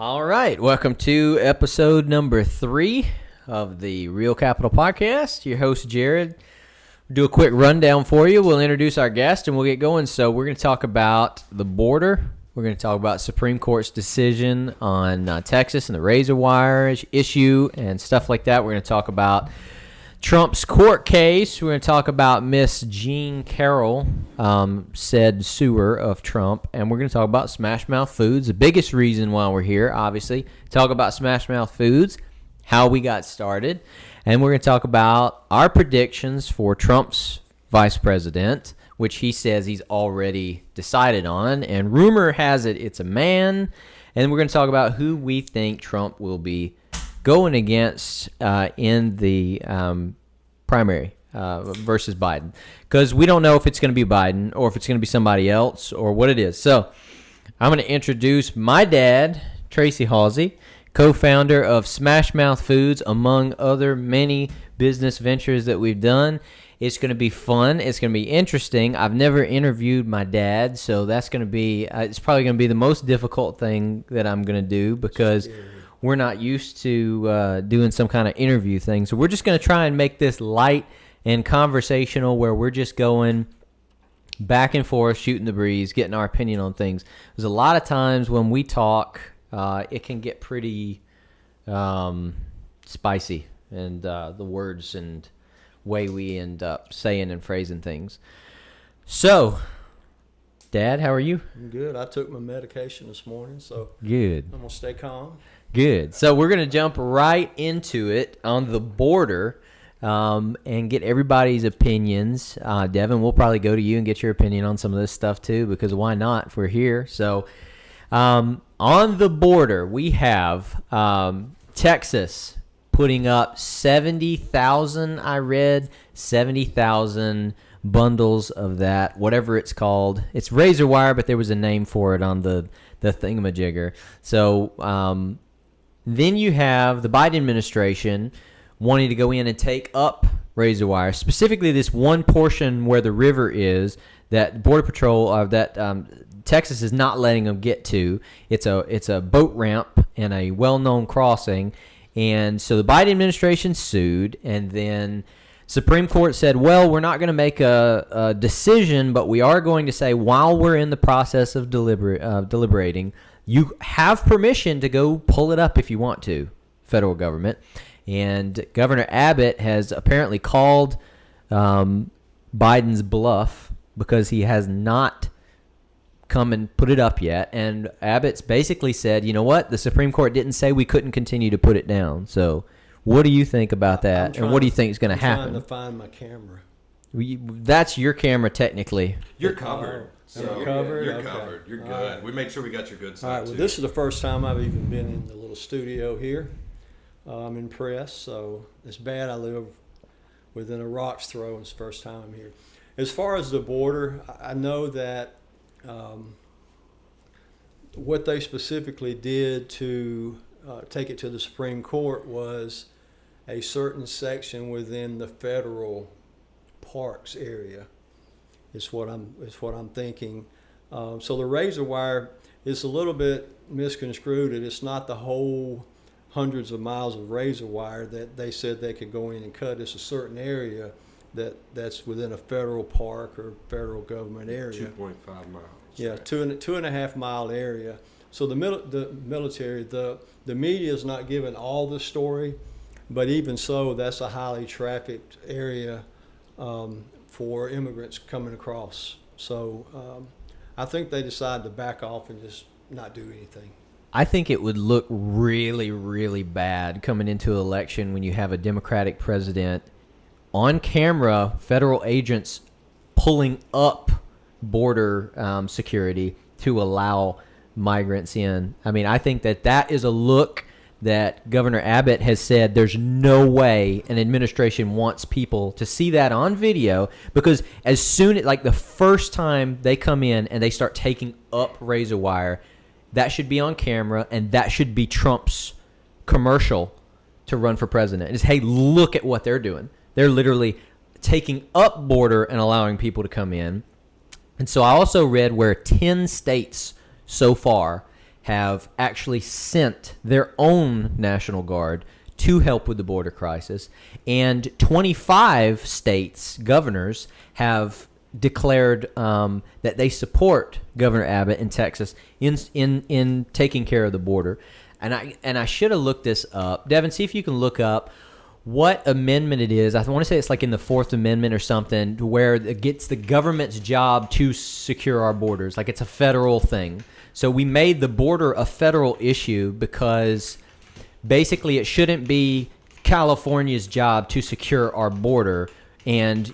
All right, welcome to episode number 3 of the Real Capital Podcast. Your host, Jared. We'll do a quick rundown for you. We'll introduce our guest, and we'll get going. So we're going to talk about the border. We're going to talk about Supreme Court's decision on Texas and the razor wire issue and stuff like that. We're going to talk about Trump's court case. We're going to talk about Miss Jean Carroll, said sewer of Trump, and we're going to talk about Smash Mouth Foods, the biggest reason why we're here, obviously. Talk about Smash Mouth Foods, how we got started, and we're going to talk about our predictions for Trump's vice president, which he says he's already decided on, and rumor has it it's a man, and we're going to talk about who we think Trump will be going against in the primary versus Biden, because we don't know if it's going to be Biden or if it's going to be somebody else or what it is. So I'm going to introduce my dad, Tracy Hawsey, co-founder of Smash Mouth Foods, among other many business ventures that we've done. It's going to be fun. It's going to be interesting. I've never interviewed my dad, so that's going to be it's probably going to be the most difficult thing that I'm going to do, because we're not used to doing some kind of interview thing. So we're just going to try and make this light and conversational, where we're just going back and forth, shooting the breeze, getting our opinion on things. There's a lot of times when we talk, it can get pretty spicy, and the words and way we end up saying and phrasing things. So, Dad, how are you? I'm good. I took my medication this morning, so good. I'm going to stay calm. Good. So we're going to jump right into it on the border and get everybody's opinions. Devin, we'll probably go to you and get your opinion on some of this stuff too, because why not if we're here? So on the border, we have Texas putting up 70,000, I read, 70,000 bundles of that, whatever it's called. It's razor wire, but there was a name for it on the thingamajigger. So then you have the Biden administration wanting to go in and take up razor wire, specifically this one portion where the river is that Border Patrol that Texas is not letting them get to. It's a boat ramp and a well-known crossing, and so the Biden administration sued, and then Supreme Court said, well, we're not going to make a decision, but we are going to say while we're in the process of deliberating, you have permission to go pull it up if you want to, federal government. And Governor Abbott has apparently called Biden's bluff, because he has not come and put it up yet. And Abbott's basically said, you know what, the Supreme Court didn't say we couldn't continue to put it down. So what do you think about that? And what do you think is going to happen? I'm trying to find my camera. That's your camera, technically. You're covered. So covered? You're Okay. covered. You're good. Right. We made sure we got your good side, All right, well, too. this is the first time I've even been in the little studio here. I'm impressed, so it's bad I live within a rock's throw, and it's the first time I'm here. As far as the border, I know that what they specifically did to take it to the Supreme Court was a certain section within the federal parks area. Is what I'm thinking. So the razor wire is a little bit misconstrued. It's not the whole hundreds of miles of razor wire that they said they could go in and cut. It's a certain area that's within a federal park or federal government area. 2.5 miles. Yeah, right. two and a half mile area. So the military, the media is not giving all the story, but even so, that's a highly trafficked area for immigrants coming across. So I think they decided to back off and just not do anything. I think it would look really, really bad coming into an election when you have a Democratic president on camera, federal agents pulling up border security to allow migrants in. I mean, I think that is a look that Governor Abbott has said there's no way an administration wants people to see that on video, because as soon as, like, the first time they come in and they start taking up razor wire, that should be on camera, and that should be Trump's commercial to run for president. It's, hey, look at what they're doing. They're literally taking up border and allowing people to come in. And so I also read where 10 states so far have actually sent their own National Guard to help with the border crisis, and 25 states governors have declared that they support Governor Abbott in Texas in taking care of the border. And I should have looked this up. Devin, see if you can look up what amendment it is. I want to say it's like in the Fourth Amendment or something, to where it gets the government's job to secure our borders. Like it's a federal thing. So we made the border a federal issue because basically it shouldn't be California's job to secure our border. And,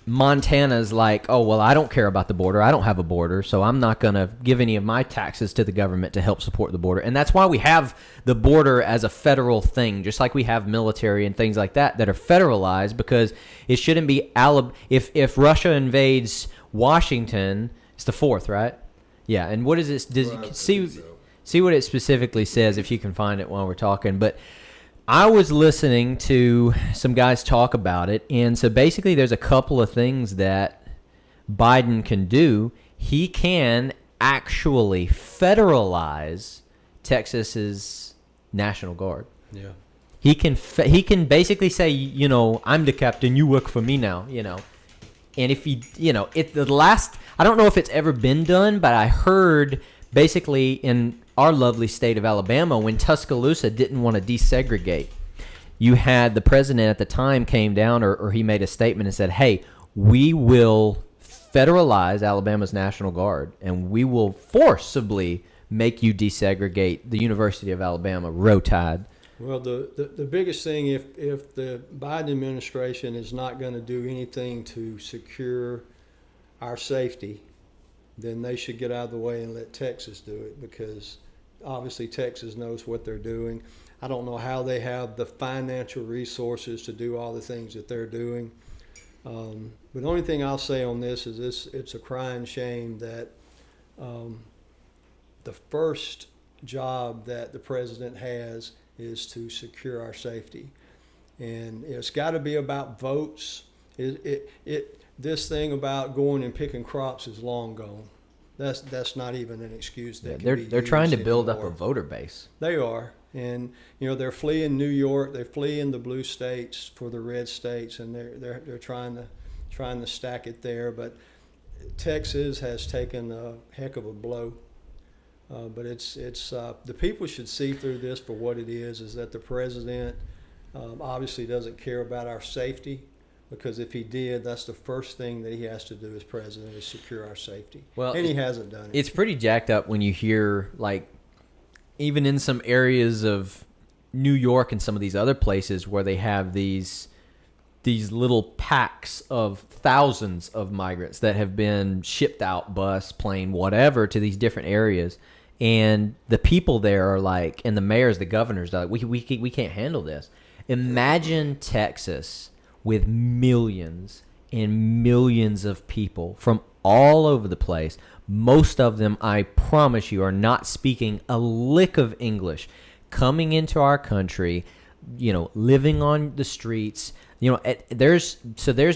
Montana's like, oh, well, I don't care about the border. I don't have a border, so I'm not going to give any of my taxes to the government to help support the border. And that's why we have the border as a federal thing, just like we have military and things like that are federalized, because it shouldn't be if Russia invades Washington, it's the 4th, right? Yeah, and what is this? See what it specifically says if you can find it while we're talking. But I was listening to some guys talk about it, and so basically there's a couple of things that Biden can do. He can actually federalize Texas's National Guard. Yeah. He can basically say, I'm the captain, you work for me now, And if I don't know if it's ever been done, but I heard basically in our lovely state of Alabama, when Tuscaloosa didn't want to desegregate, you had the president at the time came down, or he made a statement and said, hey, we will federalize Alabama's National Guard, and we will forcibly make you desegregate the University of Alabama, Roll Tide. Well, the biggest thing, if the Biden administration is not going to do anything to secure our safety, then they should get out of the way and let Texas do it, because obviously Texas knows what they're doing. I don't know how they have the financial resources to do all the things that they're doing. But the only thing I'll say on this is it's a crying shame that the first job that the president has is to secure our safety. And it's got to be about votes. This thing about going and picking crops is long gone. That's not even an excuse. They're trying to build up a voter base. They are, and they're fleeing New York. They're fleeing the blue states for the red states, and they're trying to stack it there. But Texas has taken a heck of a blow. But it's the people should see through this for what it is that the president obviously doesn't care about our safety. Because if he did, that's the first thing that he has to do as president, is secure our safety. Well, and he hasn't done it. It's pretty jacked up when you hear, like, even in some areas of New York and some of these other places where they have these little packs of thousands of migrants that have been shipped out, bus, plane, whatever, to these different areas. And the people there are like, and the mayors, the governors, are like, we can't handle this. Imagine Texas with millions and millions of people from all over the place. Most of them, I promise you, are not speaking a lick of English, coming into our country, living on the streets. There's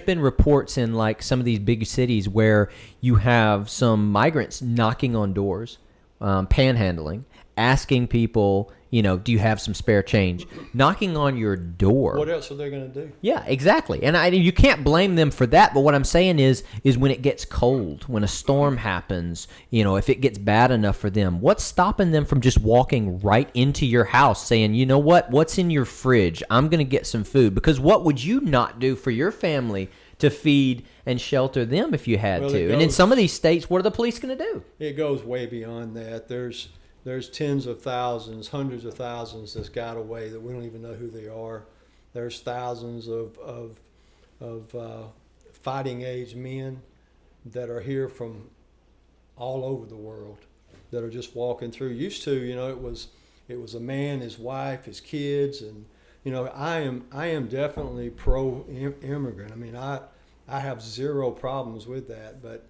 been reports in like some of these big cities where you have some migrants knocking on doors, panhandling, asking people, do you have some spare change? Knocking on your door. What else are they going to do? Yeah, exactly. And you can't blame them for that. But what I'm saying is when it gets cold, when a storm happens, if it gets bad enough for them, what's stopping them from just walking right into your house saying, you know what, what's in your fridge? I'm going to get some food. Because what would you not do for your family to feed and shelter them if you had to? And in some of these states, what are the police going to do? It goes way beyond that. There's tens of thousands, hundreds of thousands that's got away that we don't even know who they are. There's thousands of fighting age men that are here from all over the world that are just walking through. Used to, it was a man, his wife, his kids, and I am definitely pro immigrant. I mean, I have zero problems with that, but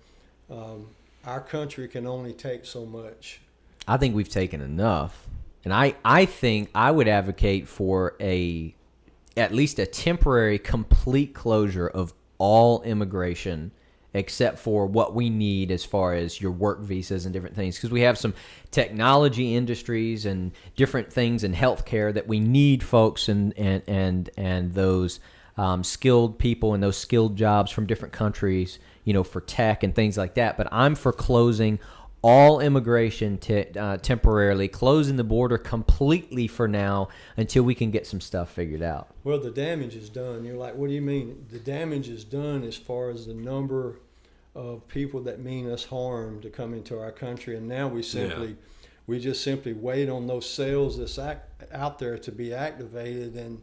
our country can only take so much. I think we've taken enough. And I think I would advocate for at least a temporary complete closure of all immigration except for what we need as far as your work visas and different things, because we have some technology industries and different things in healthcare that we need folks and those skilled people and those skilled jobs from different countries, for tech and things like that. But I'm for closing all immigration temporarily, closing the border completely for now until we can get some stuff figured out. Well, the damage is done. You're like, what do you mean? The damage is done as far as the number of people that mean us harm to come into our country, and now we just simply wait on those cells that's out there to be activated, and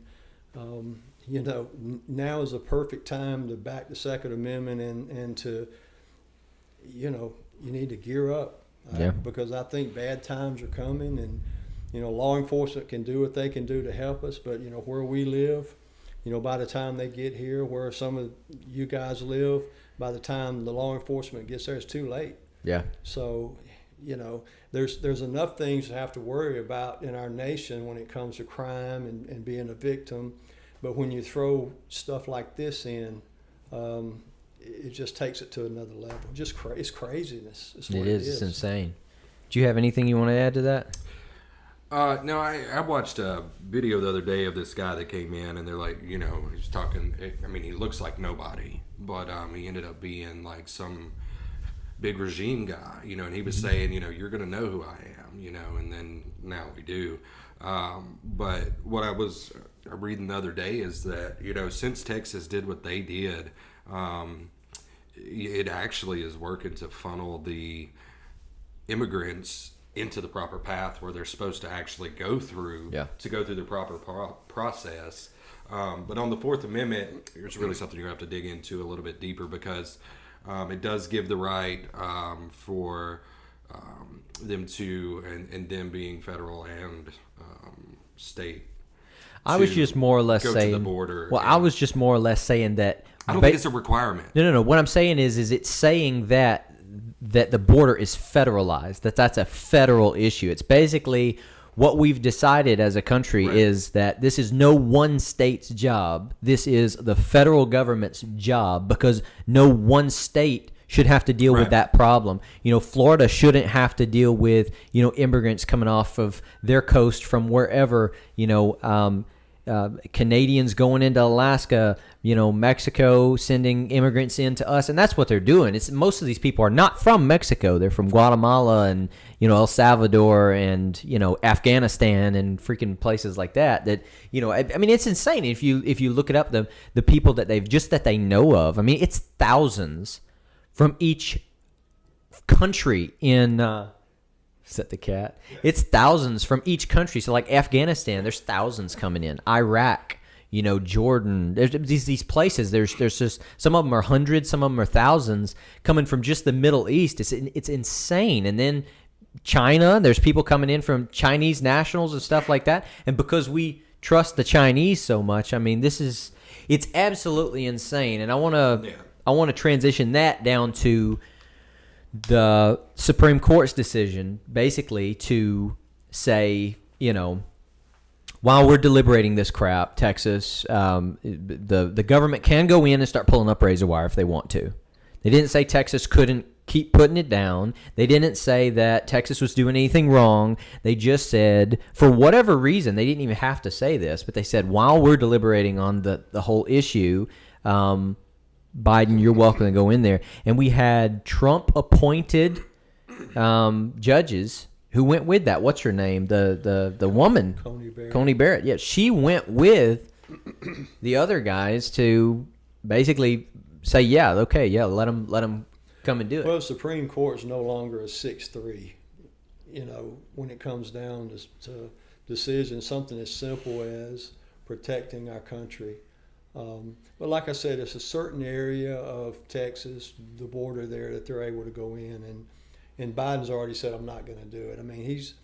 now is the perfect time to back the Second Amendment and to, you need to gear up, because I think bad times are coming, and law enforcement can do what they can do to help us, but where we live, by the time they get here, where some of you guys live, by the time the law enforcement gets there, it's too late. Yeah. So, there's enough things to have to worry about in our nation when it comes to crime and being a victim, but when you throw stuff like this in, it just takes it to another level. It's craziness. It's It's insane. Do you have anything you want to add to that? No, I watched a video the other day of this guy that came in, and they're like, he's talking. I mean, he looks like nobody, but he ended up being like some big regime guy, and he was saying, you're going to know who I am, and then now we do. But what I was reading the other day is that, since Texas did what they did, it actually is working to funnel the immigrants into the proper path where they're supposed to actually go through the proper process. But on the Fourth Amendment, it's really something you're going to have to dig into a little bit deeper, because it does give the right for them to, and them being federal and state. I was just more or less saying, to the border. Well, I was just more or less saying that. I don't think it's a requirement. No. What I'm saying is it's saying that the border is federalized, that's a federal issue. It's basically what we've decided as a country is that this is no one state's job. This is the federal government's job, because no one state should have to deal with that problem. Florida shouldn't have to deal with, immigrants coming off of their coast from wherever, Canadians going into Alaska, Mexico sending immigrants into us, and that's what they're doing. Most of these people are not from Mexico; they're from Guatemala and El Salvador and Afghanistan and freaking places like that. That I mean, it's insane if you look it up. The people that they know of. I mean, it's thousands from each country in. Set the cat. It's thousands from each country. So like Afghanistan, there's thousands coming in. Iraq, Jordan. There's these places. There's just some of them are hundreds, some of them are thousands coming from just the Middle East. It's insane. And then China, there's people coming in from Chinese nationals and stuff like that. And because we trust the Chinese so much, I mean, it's absolutely insane. And I want to transition that down to the Supreme Court's decision, basically to say, while we're deliberating this crap, Texas, the government can go in and start pulling up razor wire if they want to. They didn't say Texas couldn't keep putting it down. They didn't say that Texas was doing anything wrong. They just said, for whatever reason, they didn't even have to say this, but they said, while we're deliberating on the whole issue, Biden, you're welcome to go in there. And we had Trump-appointed judges who went with that. What's her name? The woman. Coney Barrett. Yeah, she went with the other guys to basically say, let them come and do it. Well, the Supreme Court is no longer a 6-3. When it comes down to decisions, something as simple as protecting our country. But like I said, it's a certain area of Texas, the border there, that they're able to go in, and Biden's already said, I'm not going to do it. I mean, he's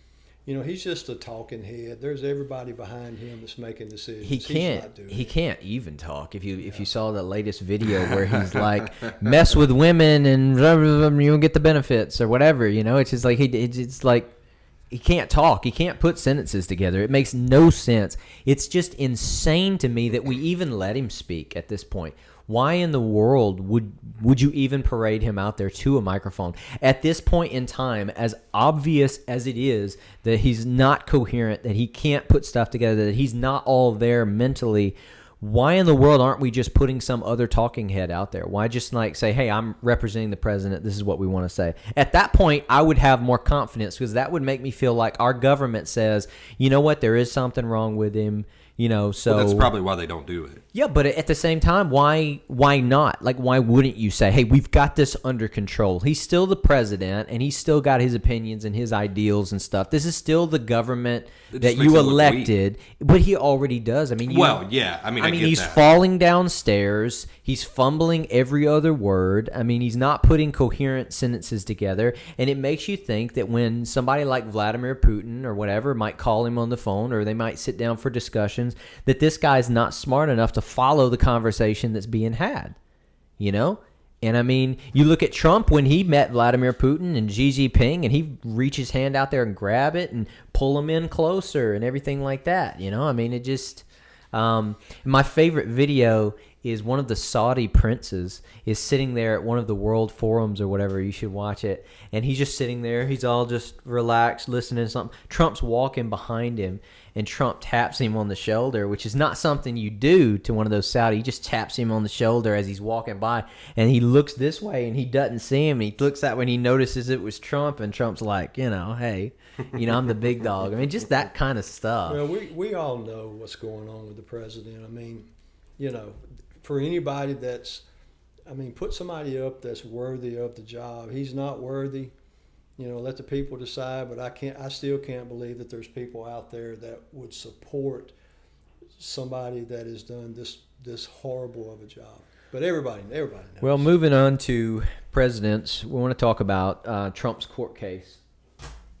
just a talking head. There's everybody behind him that's making decisions. He can't even talk. If you saw the latest video where he's like, mess with women and you'll get the benefits or whatever, it's just like it's like he can't talk. He can't put sentences together. It makes no sense. It's just insane to me that we even let him speak at this point. why in the world would you even parade him out there to a microphone at this point in time, as obvious as it is that he's not coherent, that he can't put stuff together, that he's not all there mentally? Why in the world aren't we just putting some other talking head out there? Why just like say, hey, I'm representing the president. This is what we want to say. At that point, I would have more confidence, because that would make me feel like our government says, you know what, there is something wrong with him. So that's probably why they don't do it. Yeah, but at the same time, why not? Like, why wouldn't you say, hey, we've got this under control? He's still the president, and he's still got his opinions and his ideals and stuff. This is still the government that you elected, but he already does. I mean, he's falling downstairs. He's fumbling every other word. I mean, he's not putting coherent sentences together, and it makes you think that when somebody like Vladimir Putin or whatever might call him on the phone, or they might sit down for discussions, that this guy's not smart enough to follow the conversation that's being had, And I mean, you look at Trump when he met Vladimir Putin and Xi Jinping, and he reach his hand out there and grab it and pull him in closer and everything like that. I mean, it just my favorite video is one of the Saudi princes is sitting there at one of the world forums or whatever. You should watch it. And he's just sitting there. He's all just relaxed, listening to something. Trump's walking behind him, and Trump taps him on the shoulder, which is not something you do to one of those Saudi. He just taps him on the shoulder as he's walking by, and he looks this way, and he doesn't see him. And he looks that way, and he notices it was Trump, and Trump's like, hey, I'm the big dog. I mean, just that kind of stuff. Well, we all know what's going on with the president. I mean, for anybody put somebody up that's worthy of the job. He's not worthy. Let the people decide. But I still can't believe that there's people out there that would support somebody that has done this horrible of a job. But everybody knows. Well, moving on to presidents, we want to talk about Trump's court case.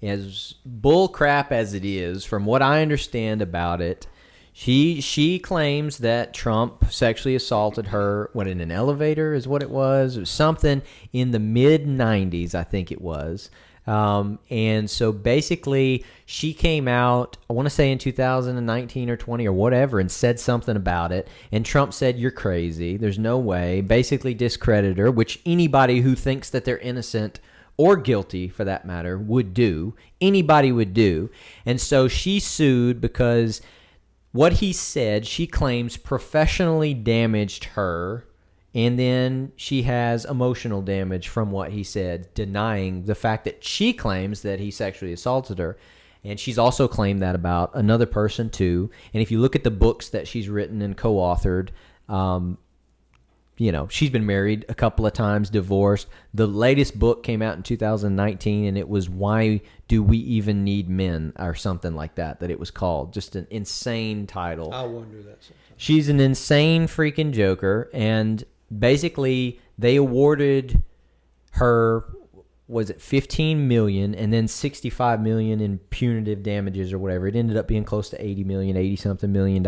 As bull crap as it is, from what I understand about it, She claims that Trump sexually assaulted her, in an elevator is what it was. It was something in the mid-'90s, I think it was. And so basically she came out, I want to say in 2019 or 20 or whatever, and said something about it. And Trump said, you're crazy. There's no way. Basically discredited her, which anybody who thinks that they're innocent or guilty, for that matter, would do. Anybody would do. And so she sued because what he said, she claims, professionally damaged her, and then she has emotional damage from what he said, denying the fact that she claims that he sexually assaulted her. And she's also claimed that about another person, too. And if you look at the books that she's written and co-authored, she's been married a couple of times, divorced. The latest book came out in 2019, and it was Why Do We Even Need Men, or something like that it was called. Just an insane title. I wonder that sometimes. She's an insane freaking joker, and basically they awarded her, was it $15 million and then $65 million in punitive damages or whatever. It ended up being close to $80-something million.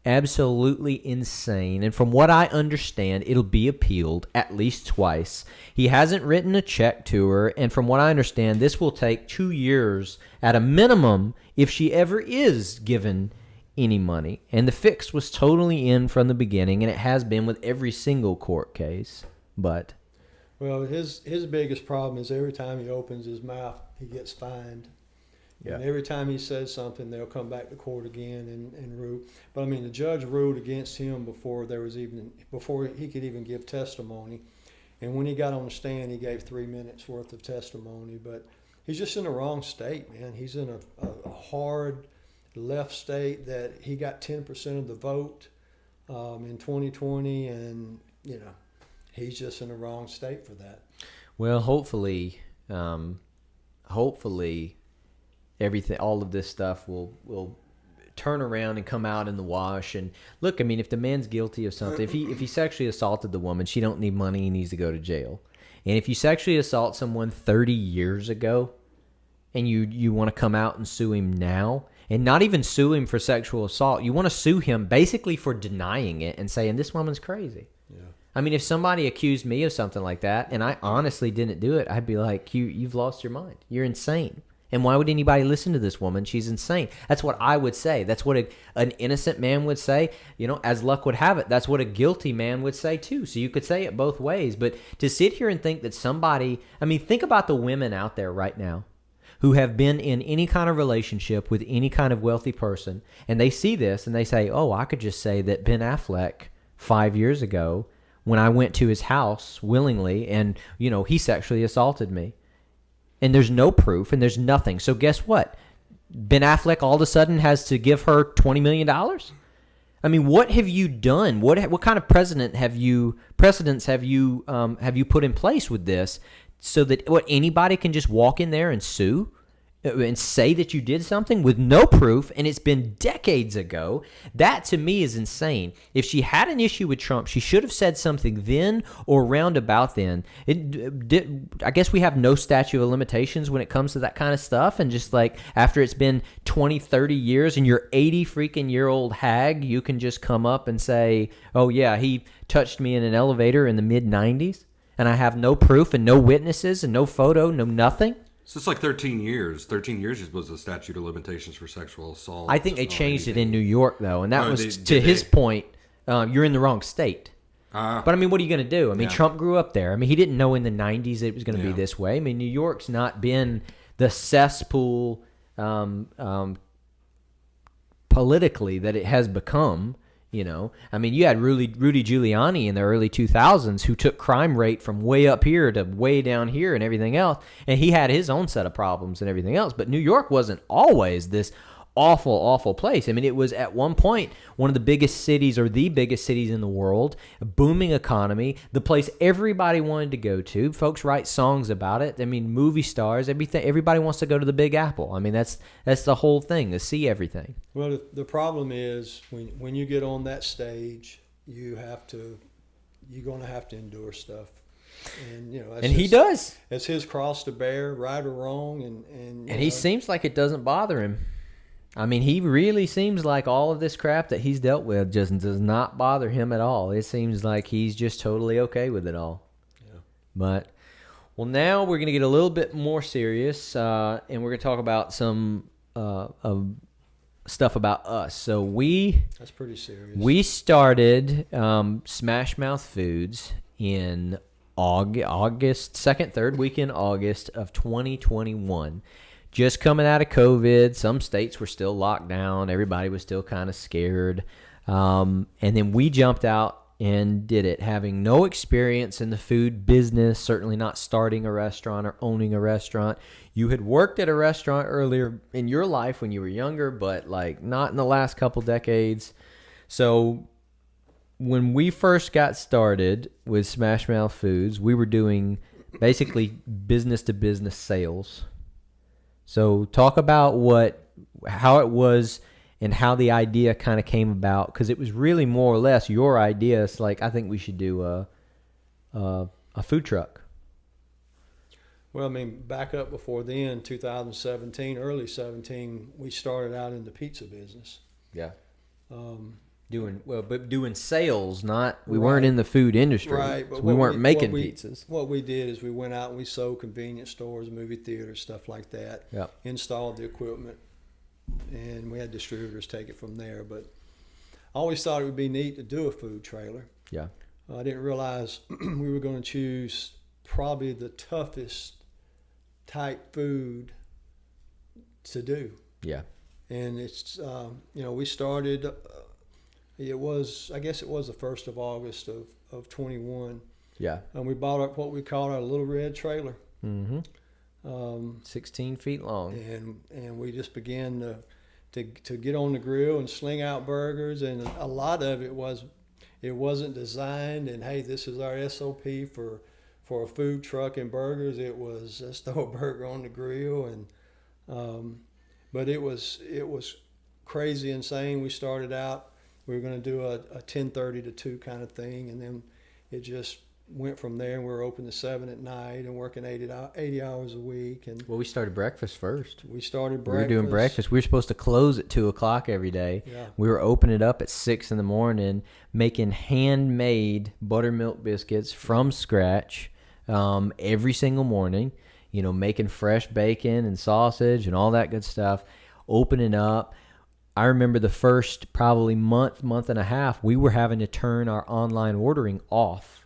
Absolutely insane. And from what I understand, it'll be appealed at least twice. He hasn't written a check to her, and from what I understand, this will take 2 years at a minimum if she ever is given any money. And the fix was totally in from the beginning, and it has been with every single court case. But well, his biggest problem is every time he opens his mouth, he gets fined. Yeah. And every time he says something, they'll come back to court again and rule. But the judge ruled against him before he could even give testimony. And when he got on the stand, he gave 3 minutes worth of testimony. But he's just in the wrong state, man. He's in a hard left state that he got 10% of the vote in 2020, and he's just in the wrong state for that. Well, hopefully. Everything, all of this stuff will turn around and come out in the wash. And look, if the man's guilty of something, if he sexually assaulted the woman, she don't need money. He needs to go to jail. And if you sexually assault someone 30 years ago, and you want to come out and sue him now, and not even sue him for sexual assault, you want to sue him basically for denying it and saying this woman's crazy. Yeah. If somebody accused me of something like that, and I honestly didn't do it, I'd be like, you've lost your mind. You're insane. And why would anybody listen to this woman? She's insane. That's what I would say. That's what an innocent man would say. You know, as luck would have it, that's what a guilty man would say too. So you could say it both ways. But to sit here and think that somebody, I mean, think about the women out there right now who have been in any kind of relationship with any kind of wealthy person, and they see this and they say, oh, I could just say that Ben Affleck 5 years ago, when I went to his house willingly and, you know, he sexually assaulted me. And there's no proof and there's nothing. So guess what? Ben Affleck all of a sudden has to give her $20 million? I mean, what have you done? What kind of precedents have you put in place with this so that anybody can just walk in there and sue and say that you did something with no proof, and it's been decades ago? That to me is insane. If she had an issue with Trump, she should have said something then or roundabout then. I guess we have no statute of limitations when it comes to that kind of stuff, and just like after it's been 20, 30 years and you're 80 freaking year old hag, you can just come up and say, oh yeah, he touched me in an elevator in the mid 90s, and I have no proof and no witnesses and no photo, no nothing. So it's like 13 years. 13 years was the statute of limitations for sexual assault. I think they changed it in New York, though, and that was to his point. You're in the wrong state. But I mean, what are you going to do? I mean, Trump grew up there. I mean, he didn't know in the 90s it was going to be this way. I mean, New York's not been the cesspool politically that it has become. You know, I mean, you had Rudy Giuliani in the early 2000s who took crime rate from way up here to way down here and everything else. And he had his own set of problems and everything else. But New York wasn't always this awful, awful place. I mean, it was at one point one of the biggest cities or the biggest cities in the world, a booming economy, the place everybody wanted to go to. Folks write songs about it. I mean, movie stars, everything. Everybody wants to go to the Big Apple. I mean, that's the whole thing, to see everything. Well, the problem is when you get on that stage, you're going to have to endure stuff. And you know, and he does. It's his cross to bear, right or wrong, and he seems like it doesn't bother him. I mean, he really seems like all of this crap that he's dealt with just does not bother him at all. It seems like he's just totally okay with it all. Yeah. But, well, now we're going to get a little bit more serious, and we're going to talk about some stuff about us. So that's pretty serious. We started Smash Mouth Foods in August, third week in August of 2021. Just coming out of COVID, some states were still locked down. Everybody was still kind of scared. And then we jumped out and did it, having no experience in the food business, certainly not starting a restaurant or owning a restaurant. You had worked at a restaurant earlier in your life when you were younger, but like not in the last couple decades. So when we first got started with Smash Mouth Foods, we were doing basically business-to-business sales. So talk about how it was and how the idea kind of came about, because it was really more or less your idea. It's like, I think we should do a food truck. Well, I mean, back up before then, 2017, early 17, we started out in the pizza business. Yeah. Doing sales, we weren't in the food industry. Right. But so we weren't making pizzas. What we did is we went out and we sold convenience stores, movie theaters, stuff like that. Yeah. Installed the equipment, and we had distributors take it from there. But I always thought it would be neat to do a food trailer. Yeah. I didn't realize we were going to choose probably the toughest type food to do. Yeah. And it's, we started... I guess it was the 1st of August of 21. Yeah. And we bought up what we called our little red trailer. Mm-hmm. 16 feet long. And we just began to get on the grill and sling out burgers. And a lot of it wasn't designed and, hey, this is our SOP for a food truck and burgers. It was let's throw a burger on the grill. And but it was crazy insane. We started out. We were going to do a 10:30 to 2 kind of thing, and then it just went from there. And we were open to 7 at night and working 80 hours a week. And we started breakfast first. We started breakfast. We were doing breakfast. We were supposed to close at 2:00 every day. Yeah. We were opening it up at 6 in the morning, making handmade buttermilk biscuits from scratch every single morning. making fresh bacon and sausage and all that good stuff, opening up. I remember the first probably month and a half, we were having to turn our online ordering off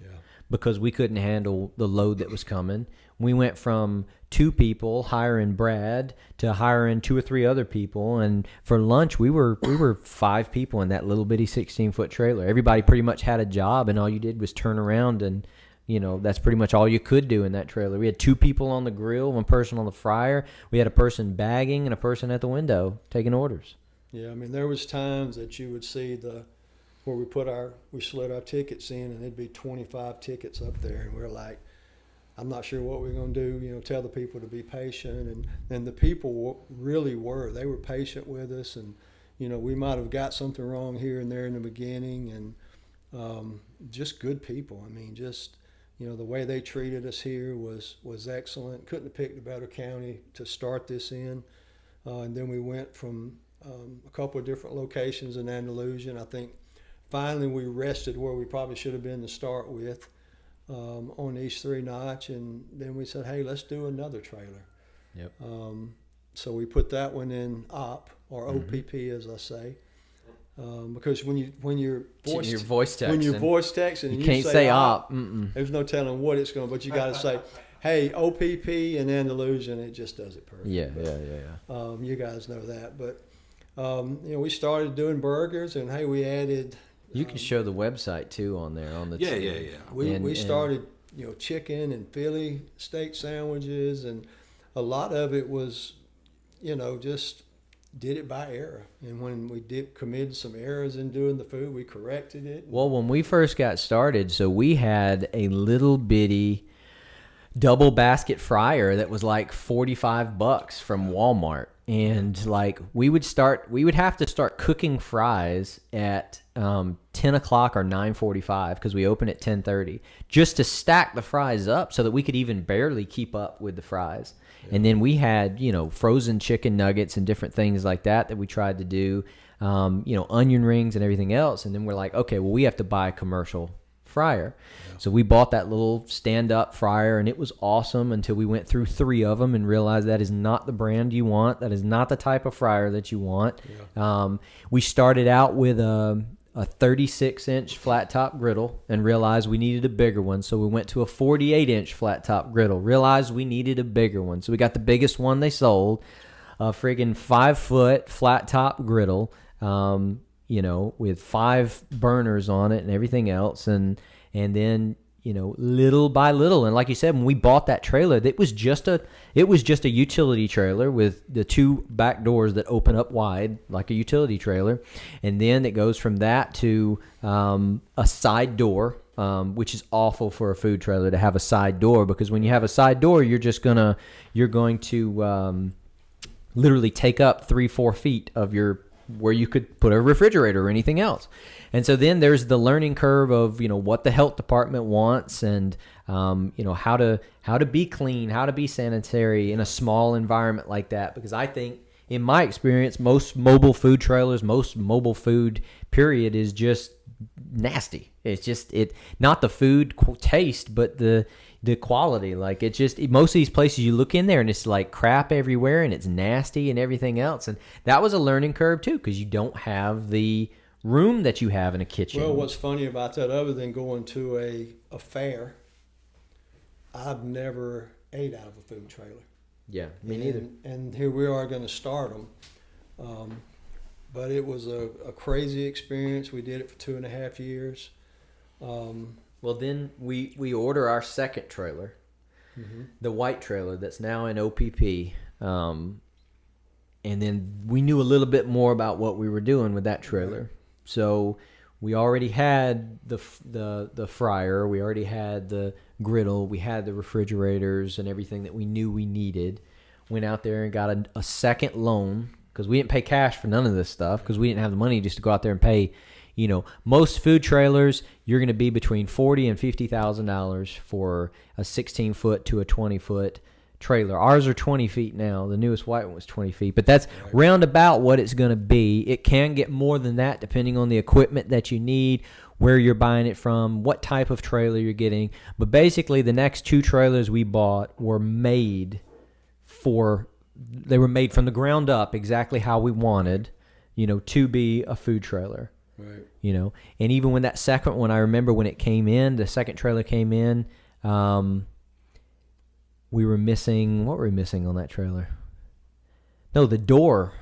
because we couldn't handle the load that was coming. We went from 2 people hiring Brad to hiring 2 or 3 other people, and for lunch we were 5 people in that little bitty 16-foot trailer. Everybody pretty much had a job, and all you did was turn around, and that's pretty much all you could do in that trailer. We had 2 people on the grill, 1 person on the fryer. We had a person bagging and a person at the window taking orders. Yeah, I mean, there was times that you would see where we slid our tickets in, and there'd be 25 tickets up there, and we're like, I'm not sure what we're going to do, tell the people to be patient. And the people really were. They were patient with us, and, we might have got something wrong here and there in the beginning, and just good people. I mean, just, the way they treated us here was excellent. Couldn't have picked a better county to start this in. And then we went from a couple of different locations in Andalusia. I think finally we rested where we probably should have been to start with. On East 3 Notch, and then we said, hey, let's do another trailer. Yep. So we put that one in OP, or OPP as I say, because when you're voice texting, you can't say OP. There's no telling what it's going, but you got to say, hey, OPP in Andalusia, and it just does it perfect. Yeah. You guys know that, but we started doing burgers, and hey, we added. You can show the website too on there on the We started chicken and Philly steak sandwiches, and a lot of it was just did it by error. And when we committed some errors in doing the food, we corrected it. Well, when we first got started, so we had a little bitty double basket fryer that was like $45 from Walmart. And like we would have to start cooking fries at 10 o'clock or 9:45 because we open at 10:30 just to stack the fries up so that we could even barely keep up with the fries. Yeah. And then we had frozen chicken nuggets and different things like that we tried to do, onion rings and everything else. And then we're like, okay, well, we have to buy a commercial fryer. Yeah. So we bought that little stand-up fryer, and it was awesome until we went through 3 of them and realized that is not the brand you want. That is not the type of fryer that you want. Yeah. We started out with a 36-inch flat-top griddle and realized we needed a bigger one. So we went to a 48-inch flat-top griddle, realized we needed a bigger one. So we got the biggest one they sold, a friggin' 5-foot flat-top griddle, with 5 burners on it and everything else. And then, little by little. And like you said, when we bought that trailer, it was just a utility trailer with the 2 back doors that open up wide like a utility trailer. And then it goes from that to a side door, which is awful for a food trailer to have a side door, because when you have a side door, you're going to literally take up 3-4 feet of where you could put a refrigerator or anything else. And so then there's the learning curve of, what the health department wants, and, how to be clean, how to be sanitary in a small environment like that. Because I think, in my experience, most mobile food trailers, most mobile food period is just nasty. It's just, not the food taste, but the quality. Like, it's just, most of these places you look in there and it's like crap everywhere and it's nasty and everything else. And that was a learning curve too, because you don't have the room that you have in a kitchen. Well, what's funny about that, other than going to a fair, I've never ate out of a food trailer. Yeah, me neither. And here we are going to start them. But it was a crazy experience. We did it for 2.5 years. Well, then we order our second trailer, the white trailer that's now in OPP. And then we knew a little bit more about what we were doing with that trailer. Right. So we already had the fryer, we already had the griddle, we had the refrigerators and everything that we knew we needed. Went out there and got a second loan, because we didn't pay cash for none of this stuff, because we didn't have the money just to go out there and pay. Most food trailers, you're going to be between $40,000 and $50,000 for a 16-foot to a 20-foot trailer. Ours are 20 feet now. The newest white one was 20 feet, but that's round about what it's going to be. It can get more than that depending on the equipment that you need, where you're buying it from, what type of trailer you're getting. But basically, the next 2 trailers we bought were made from the ground up exactly how we wanted, to be a food trailer. Right. And even when that second one, I remember when it came in, the second trailer came in, we were missing, what were we missing on that trailer? No, the door.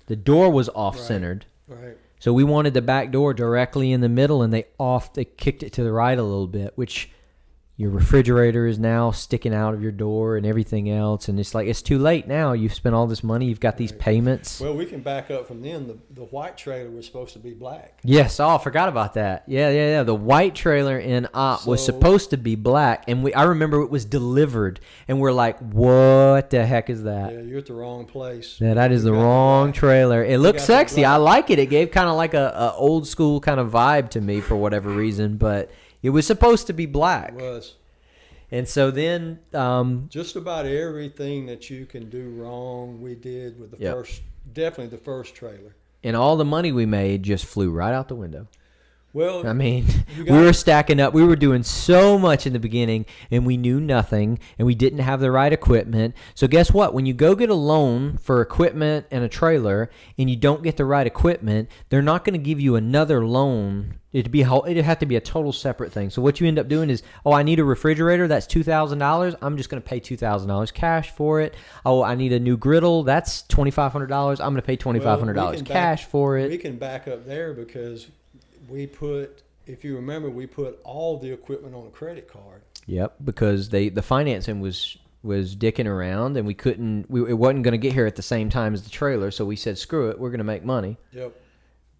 The door was off-centered. Right. So we wanted the back door directly in the middle, and they kicked it to the right a little bit, which your refrigerator is now sticking out of your door and everything else. And it's like, it's too late now. You've spent all this money. You've got these payments. Well, we can back up from then. The white trailer was supposed to be black. Yes. Oh, I forgot about that. Yeah. The white trailer in Op was supposed to be black. And I remember it was delivered. And we're like, what the heck is that? Yeah, you're at the wrong place. Yeah, that is the wrong trailer. It looked sexy. I like it. It gave kind of like a old school kind of vibe to me for whatever reason. But it was supposed to be black. It was. And so then... just about everything that you can do wrong, we did with definitely the first trailer. And all the money we made just flew right out the window. Well, I mean, we were stacking up. We were doing so much in the beginning, and we knew nothing, and we didn't have the right equipment. So guess what? When you go get a loan for equipment and a trailer, and you don't get the right equipment, they're not going to give you another loan. It'd have to be a total separate thing. So what you end up doing is, I need a refrigerator. That's $2,000. I'm just going to pay $2,000 cash for it. Oh, I need a new griddle. That's $2,500. I'm going to pay $2,500 cash for it. We can back up there because if you remember, we put all the equipment on a credit card. Yep, because the financing was dicking around, and it wasn't going to get here at the same time as the trailer. So we said, screw it, we're going to make money. Yep.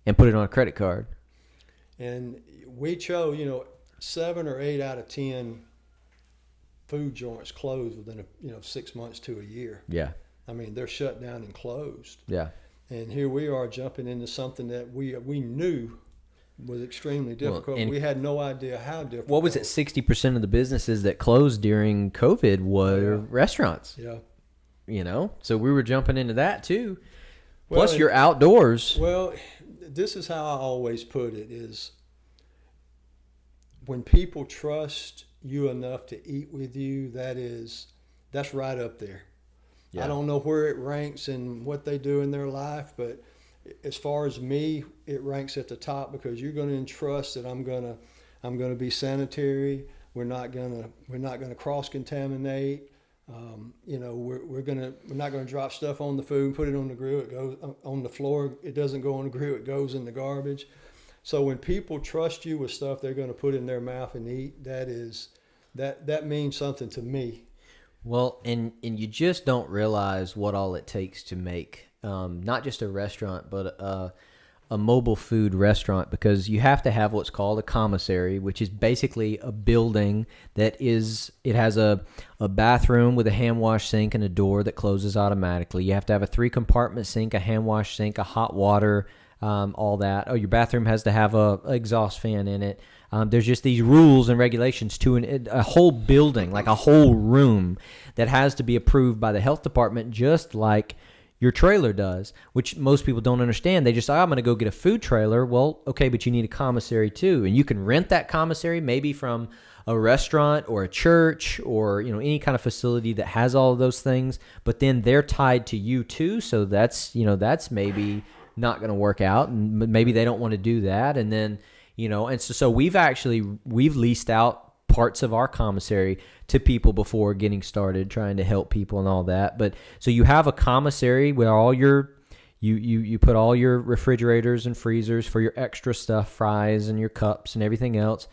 And put it on a credit card. And we chose, 7 or 8 out of 10 food joints closed within 6 months to a year. Yeah. I mean, they're shut down and closed. Yeah. And here we are jumping into something that we knew was extremely difficult. We had no idea how difficult. What was it? 60% of the businesses that closed during COVID were restaurants. Yeah. So we were jumping into that too. Plus, you're outdoors. Well, this is how I always put it: is when people trust you enough to eat with you, that's right up there. Yeah. I don't know where it ranks and what they do in their life, but as far as me, it ranks at the top because you're going to entrust that I'm going to be sanitary. We're not going to cross contaminate. We're not going to drop stuff on the food and put it on the grill. It goes on the floor. It doesn't go on the grill. It goes in the garbage. So when people trust you with stuff they're going to put in their mouth and eat, that means something to me. Well, and you just don't realize what all it takes to make not just a restaurant, but a mobile food restaurant, because you have to have what's called a commissary, which is basically a building it has a bathroom with a hand wash sink and a door that closes automatically. You have to have a 3-compartment sink, a hand wash sink, a hot water, all that. Oh, your bathroom has to have a exhaust fan in it. There's just these rules and regulations to a whole building, like a whole room, that has to be approved by the health department, just like your trailer does, which most people don't understand. They just say, I'm going to go get a food trailer. Well, okay, but you need a commissary too. And you can rent that commissary maybe from a restaurant or a church or any kind of facility that has all of those things, but then they're tied to you too. So that's maybe not going to work out, and maybe they don't want to do that. And then and so we've leased out parts of our commissary to people before getting started, trying to help people and all that. But so you have a commissary where all your you put all your refrigerators and freezers for your extra stuff, fries and your cups and everything else.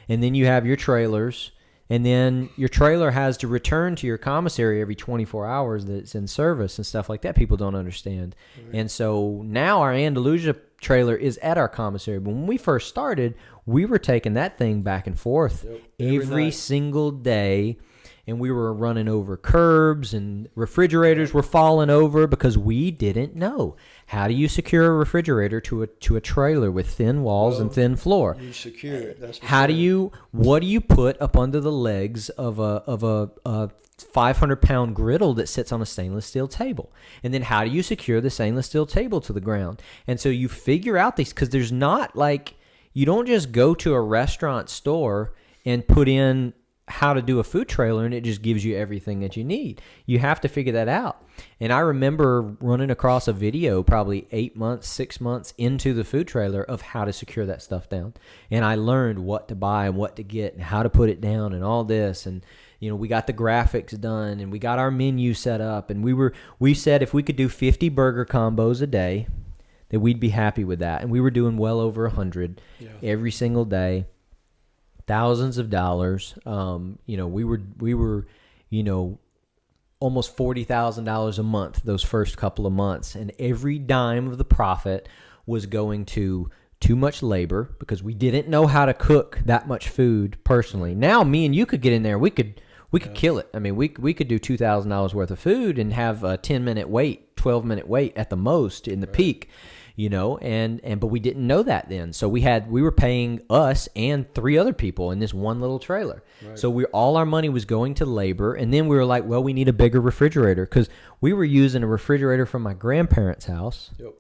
And then you have your trailers, and then your trailer has to return to your commissary every 24 hours that it's in service and stuff like that. People don't understand. Right. And so now our Andalusia trailer is at our commissary. But when we first started, we were taking that thing back and forth every single day, and we were running over curbs, and refrigerators were falling over because we didn't know. How do you secure a refrigerator to a trailer with thin walls and thin floor? You secure it. That's what do you put up under the legs of a 500-pound griddle that sits on a stainless steel table? And then how do you secure the stainless steel table to the ground? And so you figure out these, because there's not like, You don't just go to a restaurant store and put in how to do a food trailer and it just gives you everything that you need. You have to figure that out. And I remember running across a video probably 8 months, 6 months into the food trailer of how to secure that stuff down. And I learned what to buy and what to get and how to put it down and all this. And, you know, we got the graphics done and we got our menu set up. And we said if we could do 50 burger combos a day, that we'd be happy with that. And we were doing well over 100 every single day. Thousands of dollars. You know, we were, you know, almost $40,000 a month those first couple of months, and every dime of the profit was going to too much labor because we didn't know how to cook that much food personally. Now, me and you could get in there. We could kill it. I mean, we could do $2,000 worth of food and have a 10-minute wait, 12-minute wait at the most in the peak. You know, but we didn't know that then. So we were paying us and 3 other people in this one little trailer. Right. So all our money was going to labor. And then we were like, well, we need a bigger refrigerator because we were using a refrigerator from my grandparents' house. Yep.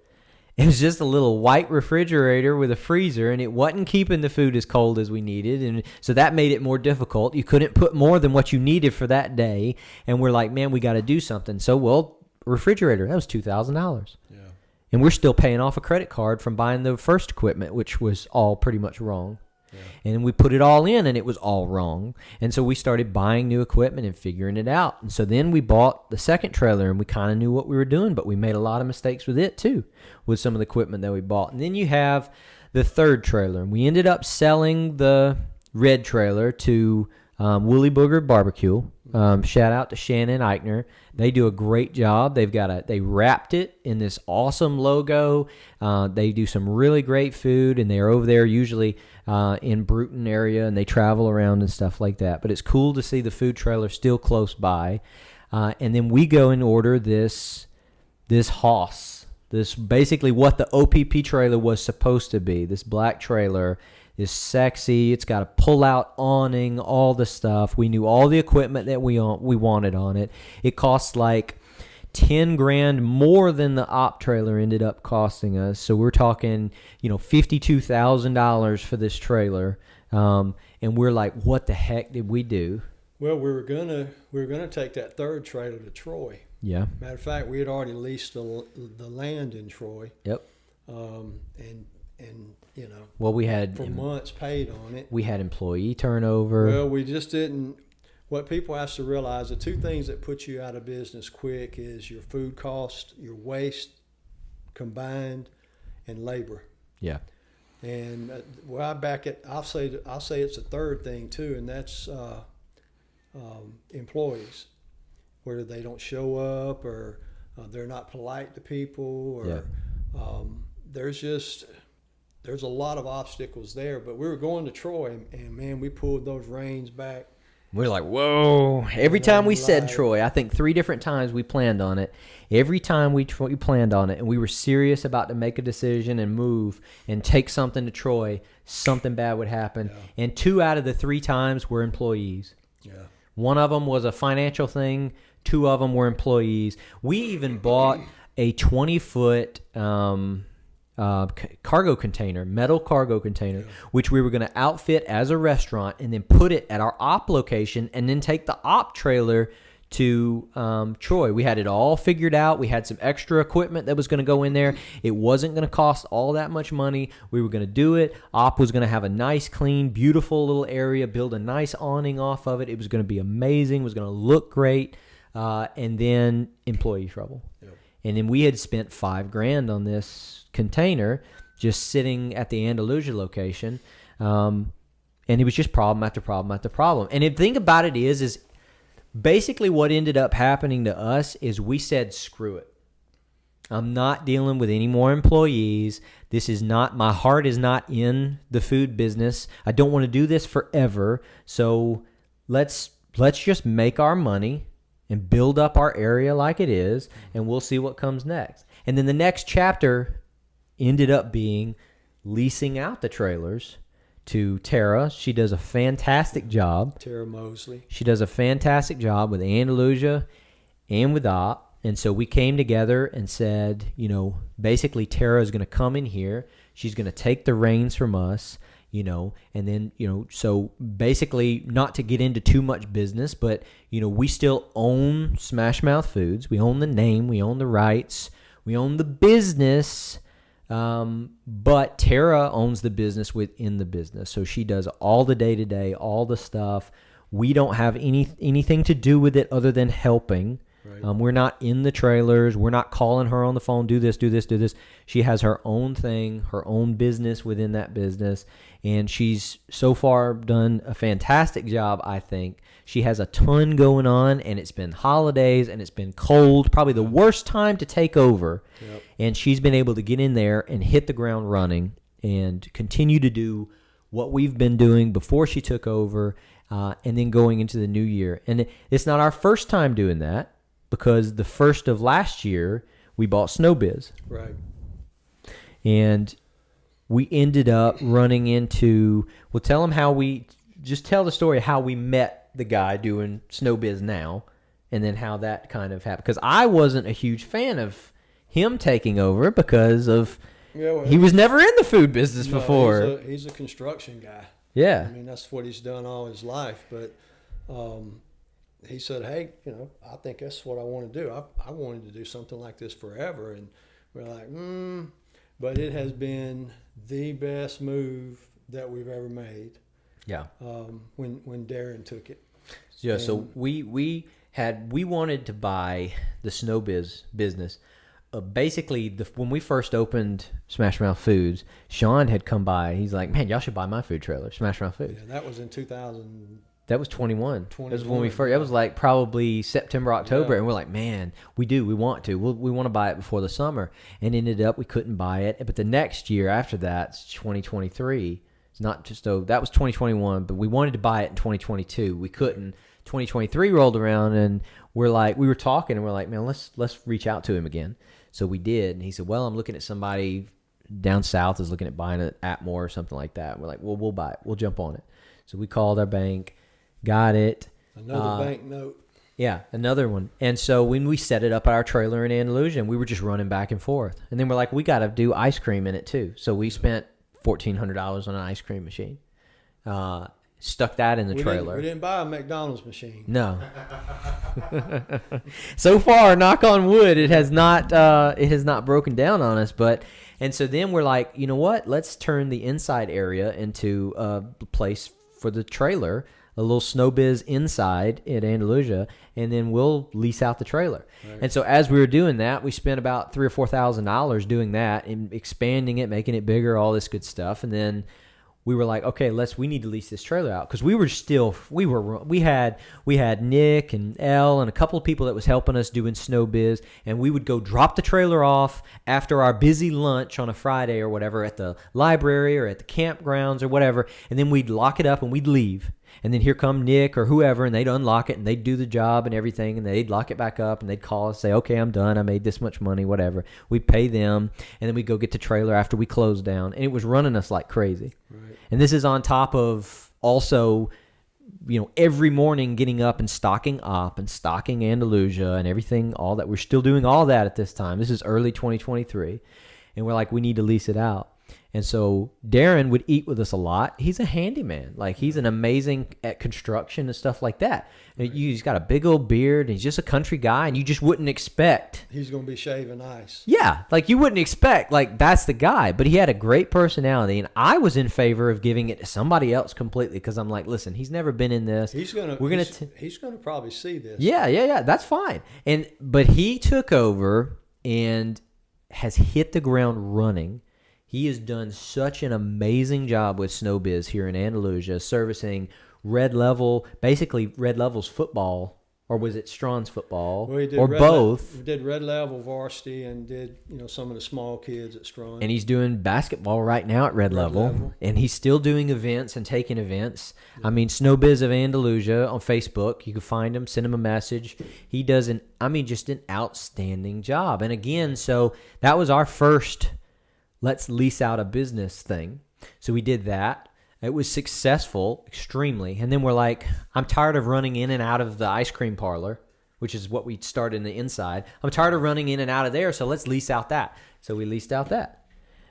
It was just a little white refrigerator with a freezer, and it wasn't keeping the food as cold as we needed. And so that made it more difficult. You couldn't put more than what you needed for that day. And we're like, man, we got to do something. So, refrigerator, that was $2,000. Yeah. And we're still paying off a credit card from buying the first equipment, which was all pretty much wrong. Yeah. And we put it all in, and it was all wrong. And so we started buying new equipment and figuring it out. And so then we bought the second trailer, and we kind of knew what we were doing, but we made a lot of mistakes with it too, with some of the equipment that we bought. And then you have the third trailer. And we ended up selling the red trailer to Woolly Booger Barbecue. Shout out to Shannon Eichner. They do a great job. They wrapped it in this awesome logo. They do some really great food, and they're over there usually in Bruton area, and they travel around and stuff like that. But it's cool to see the food trailer still close by. And then we go and order this Hawsey. This basically what the OPP trailer was supposed to be. This black trailer is sexy. It's got a pull-out awning, all the stuff. We knew all the equipment that we wanted on it. It costs like $10,000 more than the op trailer ended up costing us. So we're talking, you know, $52,000 for this trailer. And we're like, what the heck did we do? Well, we were gonna take that third trailer to Troy. Yeah. Matter of fact, we had already leased the land in Troy. Yep. And you know, well, we had for months paid on it. We had employee turnover. Well, we just didn't. What people have to realize, the 2 things that put you out of business quick is your food cost, your waste combined, and labor. Yeah. And I'll say it's a third thing too, and that's employees, where they don't show up or they're not polite to people, or there's a lot of obstacles there. But we were going to Troy, and man, we pulled those reins back. We're like, whoa. Every time we said Troy, I think 3 different times we planned on it. Every time we planned on it, and we were serious about to make a decision and move and take something to Troy, something bad would happen. Yeah. And 2 out of the 3 times were employees. Yeah. One of them was a financial thing. 2 of them were employees. We even bought a 20-foot cargo container, metal cargo container, which we were going to outfit as a restaurant and then put it at our op location and then take the op trailer to Troy. We had it all figured out. We had some extra equipment that was going to go in there. It wasn't going to cost all that much money. We were going to do it. Op was going to have a nice, clean, beautiful little area, build a nice awning off of it. It was going to be amazing. It was going to look great. And then employee trouble. Yep. And then we had spent $5,000 on this container just sitting at the Andalusia location. And it was just problem after problem after problem. And the thing about it is basically what ended up happening to us is we said, screw it. I'm not dealing with any more employees. My heart is not in the food business. I don't want to do this forever. So let's just make our money and build up our area like it is, and we'll see what comes next. And then the next chapter ended up being leasing out the trailers to Tara. She does a fantastic job. Tara Mosley. She does a fantastic job with Andalusia and with OP. And so we came together and said, basically Tara is going to come in here. She's going to take the reins from us, and then, so basically not to get into too much business, but, we still own Smash Mouth Foods. We own the name. We own the rights. We own the business. But Tara owns the business within the business. So she does all the day-to-day, all the stuff. We don't have anything to do with it other than helping. Right. We're not in the trailers. We're not calling her on the phone, do this, do this, do this. She has her own thing, her own business within that business, and she's so far done a fantastic job, I think. She has a ton going on, and it's been holidays, and it's been cold, probably the worst time to take over. Yep. And she's been able to get in there and hit the ground running and continue to do what we've been doing before she took over, and then going into the new year. And it's not our first time doing that, because the first of last year, we bought SnowBiz. Right. And we ended up running into, tell the story of how we met the guy doing SnowBiz now, and then how that kind of happened. Because I wasn't a huge fan of him taking over because of, he was never in the food business before. He's a construction guy. Yeah. I mean, that's what he's done all his life. But he said, hey, I think that's what I want to do. I wanted to do something like this forever. And we're like, But it has been the best move that we've ever made. Yeah. When Darren took it. Yeah. And so we wanted to buy the SnowBiz business. Basically, when we first opened Smash Mouth Foods, Sean had come by. He's like, man, y'all should buy my food trailer, Smash Mouth Foods. Yeah, that was in 2000. That was 21. That was when we first. That was like probably September, October, and we're like, man, we want to. We want to buy it before the summer, and ended up we couldn't buy it. But the next year after that, it's 2023. It's not just that was 2021, but we wanted to buy it in 2022. We couldn't. 2023 rolled around, and we were talking, and we're like, man, let's reach out to him again. So we did, and he said, well, I'm looking at somebody down south is looking at buying it at Atmore or something like that. And we're like, well, we'll buy it. We'll jump on it. So we called our bank. Got it. Another bank note. Yeah, another one. And so when we set it up at our trailer in Andalusia, we were just running back and forth. And then we're like, we got to do ice cream in it too. So we spent $1,400 on an ice cream machine. Stuck that in the trailer. We didn't buy a McDonald's machine. No. So far, knock on wood, it has not broken down on us. And so then we're like, you know what? Let's turn the inside area into a place for the trailer. A little SnowBiz inside at Andalusia, and then we'll lease out the trailer. Right. And so as we were doing that, we spent about $3,000 or $4,000 doing that and expanding it, making it bigger, all this good stuff. And then we were like, okay, we need to lease this trailer out, because we had Nick and Elle and a couple of people that was helping us doing SnowBiz, and we would go drop the trailer off after our busy lunch on a Friday or whatever at the library or at the campgrounds or whatever, and then we'd lock it up and we'd leave. And then here come Nick or whoever, and they'd unlock it, and they'd do the job and everything, and they'd lock it back up, and they'd call us, say, okay, I'm done. I made this much money, whatever. We'd pay them, and then we'd go get the trailer after we closed down. And it was running us like crazy. Right. And this is on top of also, every morning getting up and stocking Andalusia and everything, all that. We're still doing all that at this time. This is early 2023. And we're like, we need to lease it out. And so Darren would eat with us a lot. He's a handyman. Like, he's an amazing at construction and stuff like that. Right. He's got a big old beard, and he's just a country guy, and you just wouldn't expect. He's going to be shaving ice. Yeah, like you wouldn't expect, like, that's the guy. But he had a great personality, and I was in favor of giving it to somebody else completely, because I'm like, listen, he's never been in this. He's going to probably see this. Yeah, that's fine. But he took over and has hit the ground running. He has done such an amazing job with SnowBiz here in Andalusia, servicing basically Red Level's football, or was it Strawn's football, or both. We did Red Level varsity and did some of the small kids at Strawn. And he's doing basketball right now at Red Level, and he's still doing events and taking events. Yeah. I mean, SnowBiz of Andalusia on Facebook, you can find him, send him a message. He does just an outstanding job. And again, so that was our first let's lease out a business thing. So we did that. It was successful, extremely. And then we're like, I'm tired of running in and out of the ice cream parlor. which is what we started in the inside. I'm tired of running in and out of there, so let's lease out that. So we leased out that.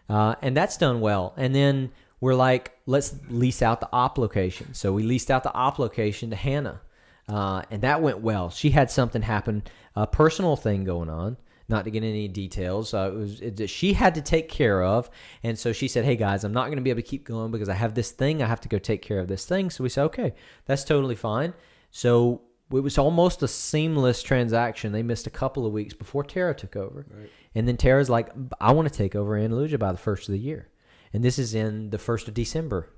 And that's done well. And then we're like, let's lease out the op location. So we leased out the op location to Hannah. And that went well. She had something happen, a personal thing going on, not to get into any details. That she had to take care of. And so she said, hey, guys, I'm not going to be able to keep going because I have this thing. I have to go take care of this thing. So we said, okay, that's totally fine. So it was almost a seamless transaction. They missed a couple of weeks before Tara took over. Right. And then Tara's like, I want to take over Andalusia by the 1st of the year. And this is in the 1st of December.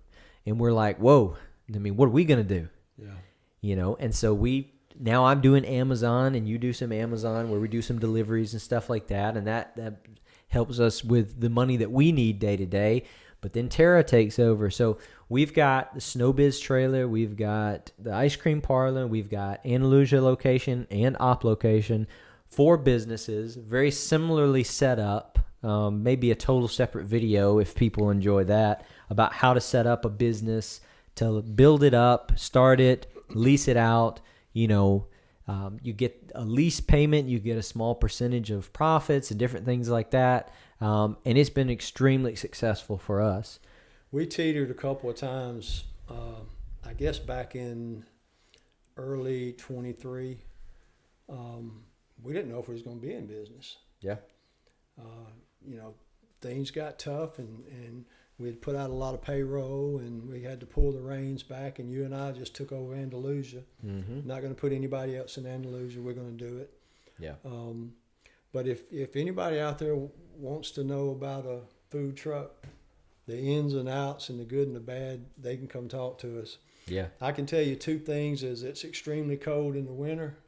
And we're like, whoa, I mean, what are we going to do? Yeah. You know, and so now I'm doing Amazon and you do some Amazon where we do some deliveries and stuff like that. And that helps us with the money that we need day to day. But then Tara takes over. So we've got the Snowbiz trailer. We've got the ice cream parlor. We've got Andalusia location and op location. 4 businesses, very similarly set up. Maybe a total separate video if people enjoy that, about how to set up a business, to build it up, start it, lease it out. You know, you get a lease payment, you get a small percentage of profits and different things like that. And it's been extremely successful for us. We teetered a couple of times, I guess back in early 23. We didn't know if we was going to be in business. Yeah. You know, things got tough and we had put out a lot of payroll and we had to pull the reins back, and you and I just took over Andalusia. Mm-hmm. Not going to put anybody else in Andalusia. We're going to do it. Yeah. But if anybody out there wants to know about a food truck, the ins and outs and the good and the bad, they can come talk to us. Yeah. I can tell you 2 things: is it's extremely cold in the winter,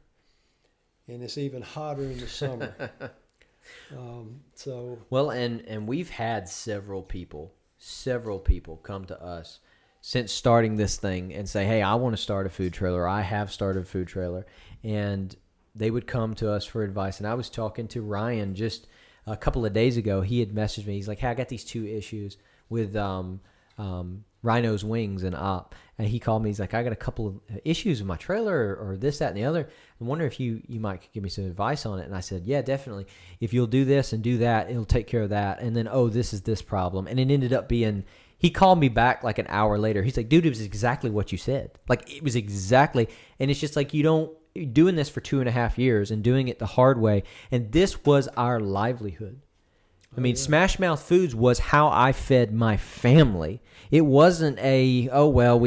and it's even hotter in the summer. Well, and we've had several people come to us since starting this thing and say, hey, I want to start a food trailer. I have started a food trailer. And they would come to us for advice. And I was talking to Ryan just a couple of days ago. He had messaged me. He's like, hey, I got these 2 issues with Rhino's Wings and Op. And he called me. He's like, I got a couple of issues with my trailer or this, that, and the other. I wonder if you might give me some advice on it. And I said, yeah, definitely. If you'll do this and do that, it'll take care of that. And then, this is this problem. And it ended up being, he called me back like an hour later. He's like, dude, it was exactly what you said. Like, it was exactly. And it's just like, you're doing this for 2.5 years and doing it the hard way. And this was our livelihood. I mean, yeah. Smash Mouth Foods was how I fed my family. It wasn't we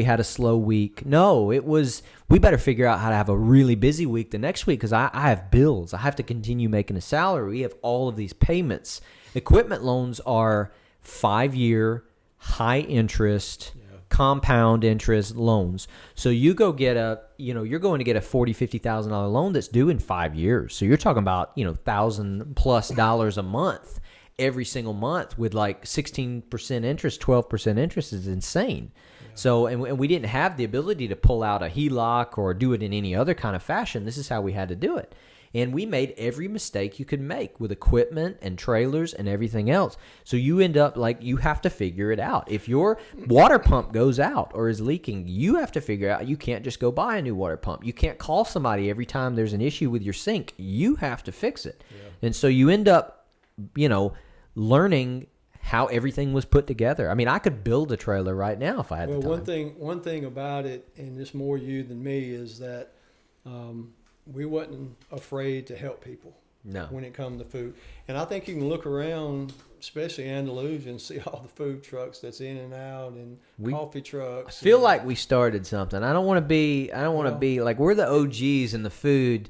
had a slow week. No, it was, we better figure out how to have a really busy week the next week because I have bills. I have to continue making a salary. We have all of these payments. Equipment loans are 5-year, high interest, compound interest loans. So you go get you're going to get a $40,000, $50,000 loan that's due in 5 years. So you're talking about, $1,000+ a month. Every single month with like 16% interest, 12% interest is insane. Yeah. So, and we didn't have the ability to pull out a HELOC or do it in any other kind of fashion. This is how we had to do it. And we made every mistake you could make with equipment and trailers and everything else. So you end up like, you have to figure it out. If your water pump goes out or is leaking, you have to figure out, you can't just go buy a new water pump. You can't call somebody every time there's an issue with your sink. You have to fix it. Yeah. And so you end up, learning how everything was put together. I mean, I could build a trailer right now if I had the time. One thing about it, and it's more you than me, is that we wasn't afraid to help people. No. When it comes to food. And I think you can look around, especially Andalusia, and see all the food trucks that's in and out and coffee trucks. I feel like we started something. I don't want to be like, we're the OGs in the food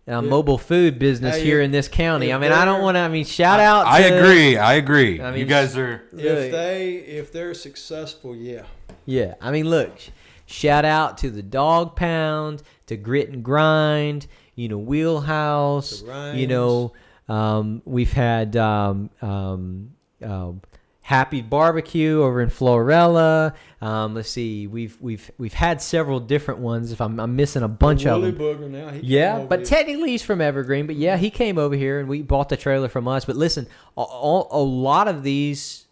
mobile food business here in this county. I mean, I don't want to. Shout out. I agree. I mean, you guys are. If they're successful, yeah. Yeah. I mean, look, shout out to the Dog Pound, to Grit and Grind. Wheelhouse. We've had Happy Barbecue over in Florella. Let's see, we've had several different ones. If I'm missing a bunch of them. Booger now. But technically he's from Evergreen. But yeah, he came over here and we bought the trailer from us. But listen, a lot of these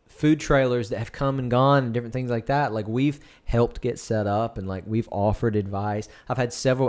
food trailers that have come and gone and different things like that, like we've helped get set up and like we've offered advice. I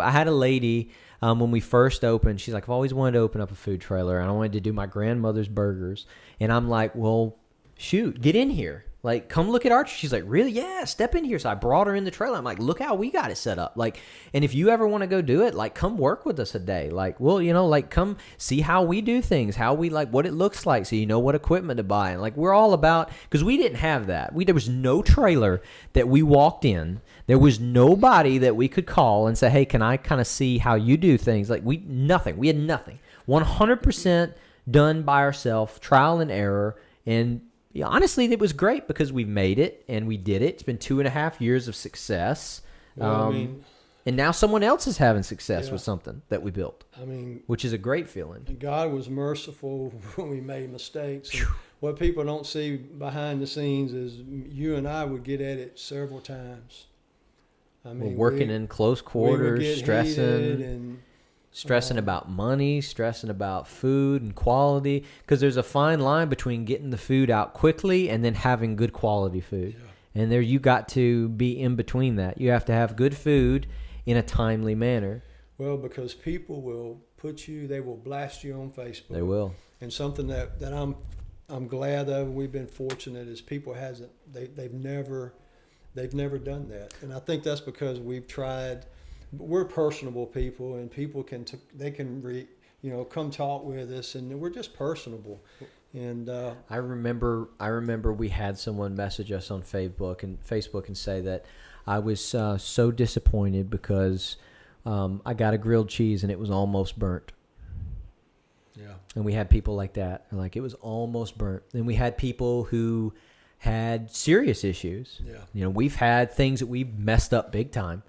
had a lady when we first opened, she's like, I've always wanted to open up a food trailer, and I wanted to do my grandmother's burgers. And I'm like, well, shoot, get in here. Like, come look at our. She's like, really? Yeah, step in here. So I brought her in the trailer. I'm like, look how we got it set up. Like, and if you ever want to go do it, like, come work with us a day. Like, well, like, come see how we do things, how we like what it looks like, so you know what equipment to buy. And like, we're all about, because we didn't have that. There was no trailer that we walked in. There was nobody that we could call and say, hey, can I kind of see how you do things? Like, nothing. We had nothing. 100% done by ourselves, trial and error, and. Yeah, honestly, it was great because we made it and we did it. It's been 2.5 years of success. Well, and now someone else is having success with something that we built. Which is a great feeling. God was merciful when we made mistakes. And what people don't see behind the scenes is you and I would get at it several times. We're working in close quarters, stressing about money, stressing about food and quality, because there's a fine line between getting the food out quickly and then having good quality food. Yeah. And there you got to be in between that. You have to have good food in a timely manner. Well, because people will they will blast you on Facebook. They will. And something that I'm glad of, we've been fortunate, is people they've never done that. And I think that's because we've tried. We're personable people, and people can come talk with us, and we're just personable. And I remember we had someone message us on Facebook and say that I was so disappointed because I got a grilled cheese and it was almost burnt. Yeah. And we had people like that, like it was almost burnt. Then we had people who had serious issues. Yeah. We've had things that we've messed up big time.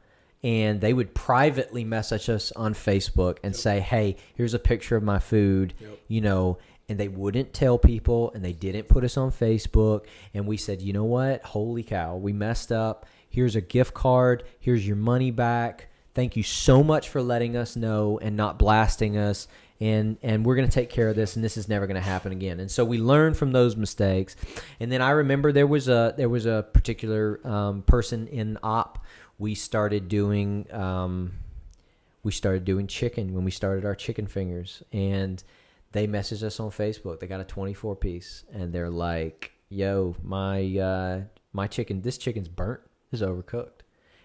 And they would privately message us on Facebook and say, hey, here's a picture of my food, and they wouldn't tell people, and they didn't put us on Facebook. And we said, you know what? Holy cow, we messed up. Here's a gift card. Here's your money back. Thank you so much for letting us know and not blasting us. And we're going to take care of this, and this is never going to happen again. And so we learned from those mistakes. And then I remember there was a particular person in op. We started doing chicken when we started our chicken fingers, and they messaged us on Facebook. They got a 24-piece, and they're like, "Yo, my chicken, this chicken's burnt, it's overcooked,"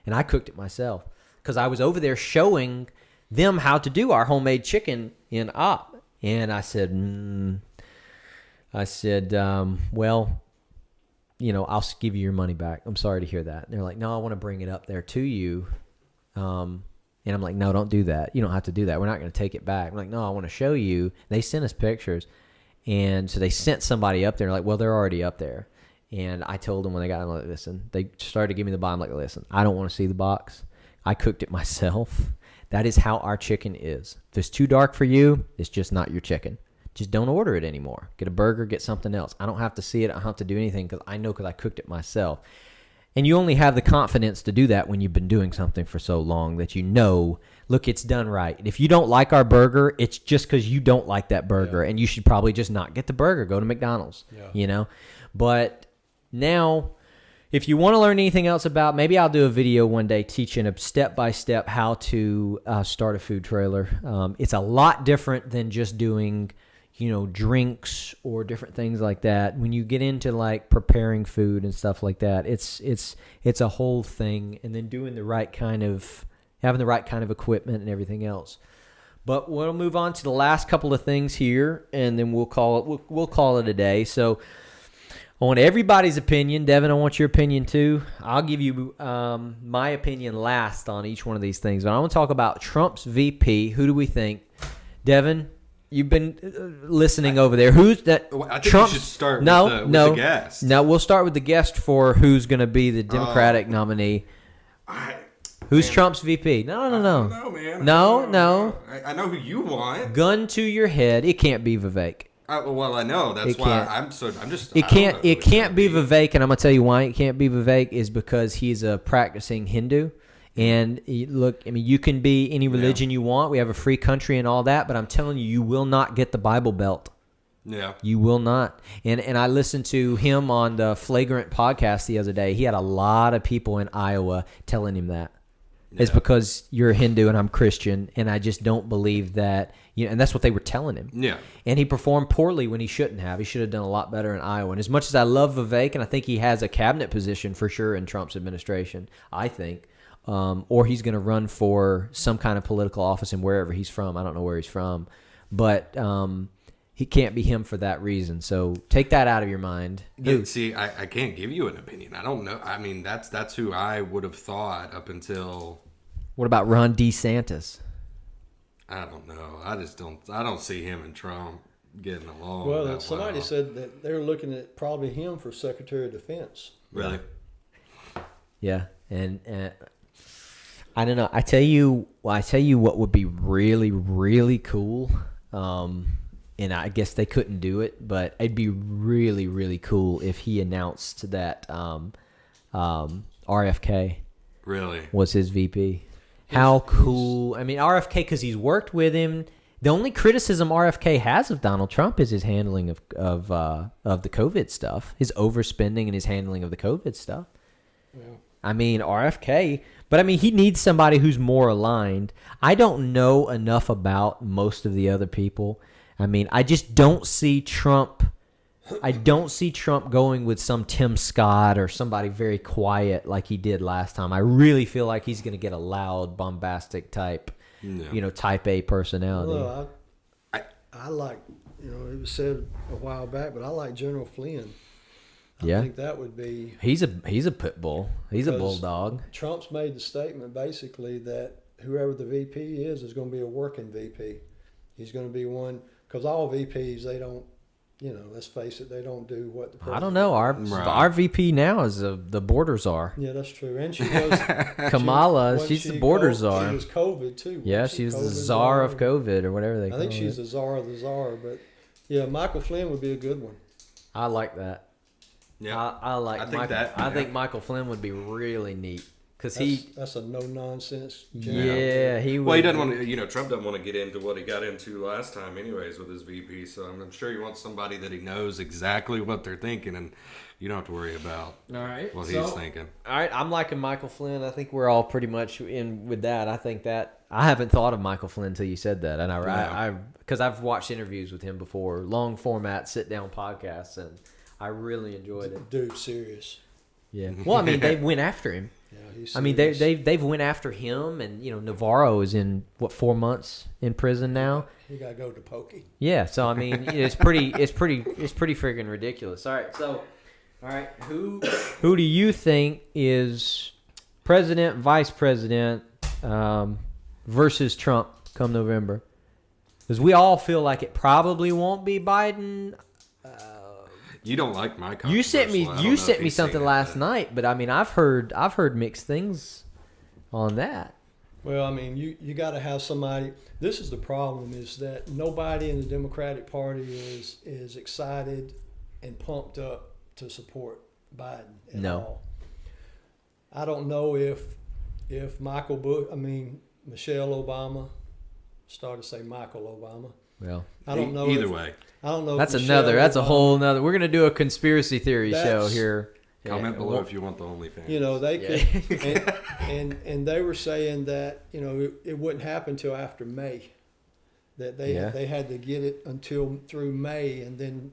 and I cooked it myself because I was over there showing them how to do our homemade chicken in op, and I said, well. I'll give you your money back. I'm sorry to hear that. And they're like, no, I want to bring it up there to you. And I'm like, no, don't do that. You don't have to do that. We're not going to take it back. I'm like, no, I want to show you. They sent us pictures. And so they sent somebody up there. Like, well, they're already up there. And I told them when they got, I'm like, listen, they started to give me the box. I'm like, listen, I don't want to see the box. I cooked it myself. That is how our chicken is. If it's too dark for you, it's just not your chicken. Just don't order it anymore. Get a burger, get something else. I don't have to see it. I don't have to do anything because I cooked it myself. And you only have the confidence to do that when you've been doing something for so long that look, it's done right. And if you don't like our burger, it's just because you don't like that burger. Yeah. And you should probably just not get the burger. Go to McDonald's, But now, if you want to learn anything else about, maybe I'll do a video one day teaching a step-by-step how to start a food trailer. It's a lot different than just doing drinks or different things like that. When you get into like preparing food and stuff like that, it's a whole thing. And then having the right kind of equipment and everything else. But we'll move on to the last couple of things here, and then we'll call it a day. So I want everybody's opinion. Devin, I want your opinion too. I'll give you my opinion last on each one of these things. But I want to talk about Trump's VP. Who do we think? Devin, you've been listening over there. Who's that? I think you should start with the guest. No, we'll start with the guest for who's going to be the Democratic nominee. Who's Trump's VP? No. No, man. No. I know who you want. Gun to your head. It can't be Vivek. Well, I know. That's why I'm just. It can't be Vivek, and I'm going to tell you why it can't be Vivek is because he's a practicing Hindu. And look, I mean, you can be any religion you want. We have a free country and all that, but I'm telling you, you will not get the Bible Belt. Yeah. You will not. And I listened to him on the Flagrant podcast the other day. He had a lot of people in Iowa telling him that. is because you're a Hindu and I'm Christian, and I just don't believe that. And that's what they were telling him. Yeah. And he performed poorly when he shouldn't have. He should have done a lot better in Iowa. And as much as I love Vivek, and I think he has a cabinet position for sure in Trump's administration, I think, or he's going to run for some kind of political office in wherever he's from. I don't know where he's from. But he can't be him for that reason. So take that out of your mind. See, I can't give you an opinion. I don't know. I mean, that's who I would have thought up until. What about Ron DeSantis? I don't know. I don't see him and Trump getting along. Well, somebody said that they're looking at probably him for Secretary of Defense. Really? Yeah, and I don't know. I tell you what would be really, really cool. And I guess they couldn't do it, but it'd be really, really cool if he announced that RFK really was his VP. How cool. I mean, RFK, because he's worked with him. The only criticism RFK has of Donald Trump is his handling of the COVID stuff, his overspending and his handling of the COVID stuff. Yeah. I mean, RFK, but I mean, he needs somebody who's more aligned. I don't know enough about most of the other people. I mean, I just don't see Trump. I don't see Trump going with some Tim Scott or somebody very quiet like he did last time. I really feel like he's going to get a loud, bombastic type, type A personality. Well, I like, it was said a while back, but I like General Flynn. I think that would be. He's a pit bull. He's a bulldog. Trump's made the statement basically that whoever the VP is going to be a working VP. He's going to be one, because all VPs, they don't. Let's face it, they don't do what the president. I don't know. Our VP now is the border czar. Yeah, that's true. And she was Kamala. She's the border czar. She was COVID too. Yeah, she was the czar of COVID or whatever they call it. I think she's the czar of the czar. But yeah, Michael Flynn would be a good one. I like that. Yeah, I think Michael Flynn would be really neat. That's a no-nonsense general. Yeah, he would. Well, he doesn't want to, Trump doesn't want to get into what he got into last time anyways with his VP, so I'm sure he wants somebody that he knows exactly what they're thinking, and you don't have to worry about what he's thinking. All right, I'm liking Michael Flynn. I think we're all pretty much in with that. I think that I haven't thought of Michael Flynn until you said that, and because I've watched interviews with him before, long format, sit-down podcasts, and I really enjoyed it. Dude, serious. Yeah. Well, I mean, they went after him. Yeah, I mean, they've went after him, and Navarro is in 4 months in prison now. He got to go to Pokey. Yeah, so I mean, it's pretty freaking ridiculous. All right, who do you think is president, vice president versus Trump come November? Because we all feel like it probably won't be Biden. You don't like my You sent me something last night, but I mean, I've heard mixed things on that. Well, I mean, you got to have somebody. This is the problem: is that nobody in the Democratic Party is excited and pumped up to support Biden at all. I don't know if Michelle Obama, started to say Michael Obama. Well, I don't know. Either way. I don't know. That's a whole nother. We're gonna do a conspiracy theory show here. Comment below if you want the OnlyFans. They could, and they were saying that it wouldn't happen till after May, that they had to get it through May, and then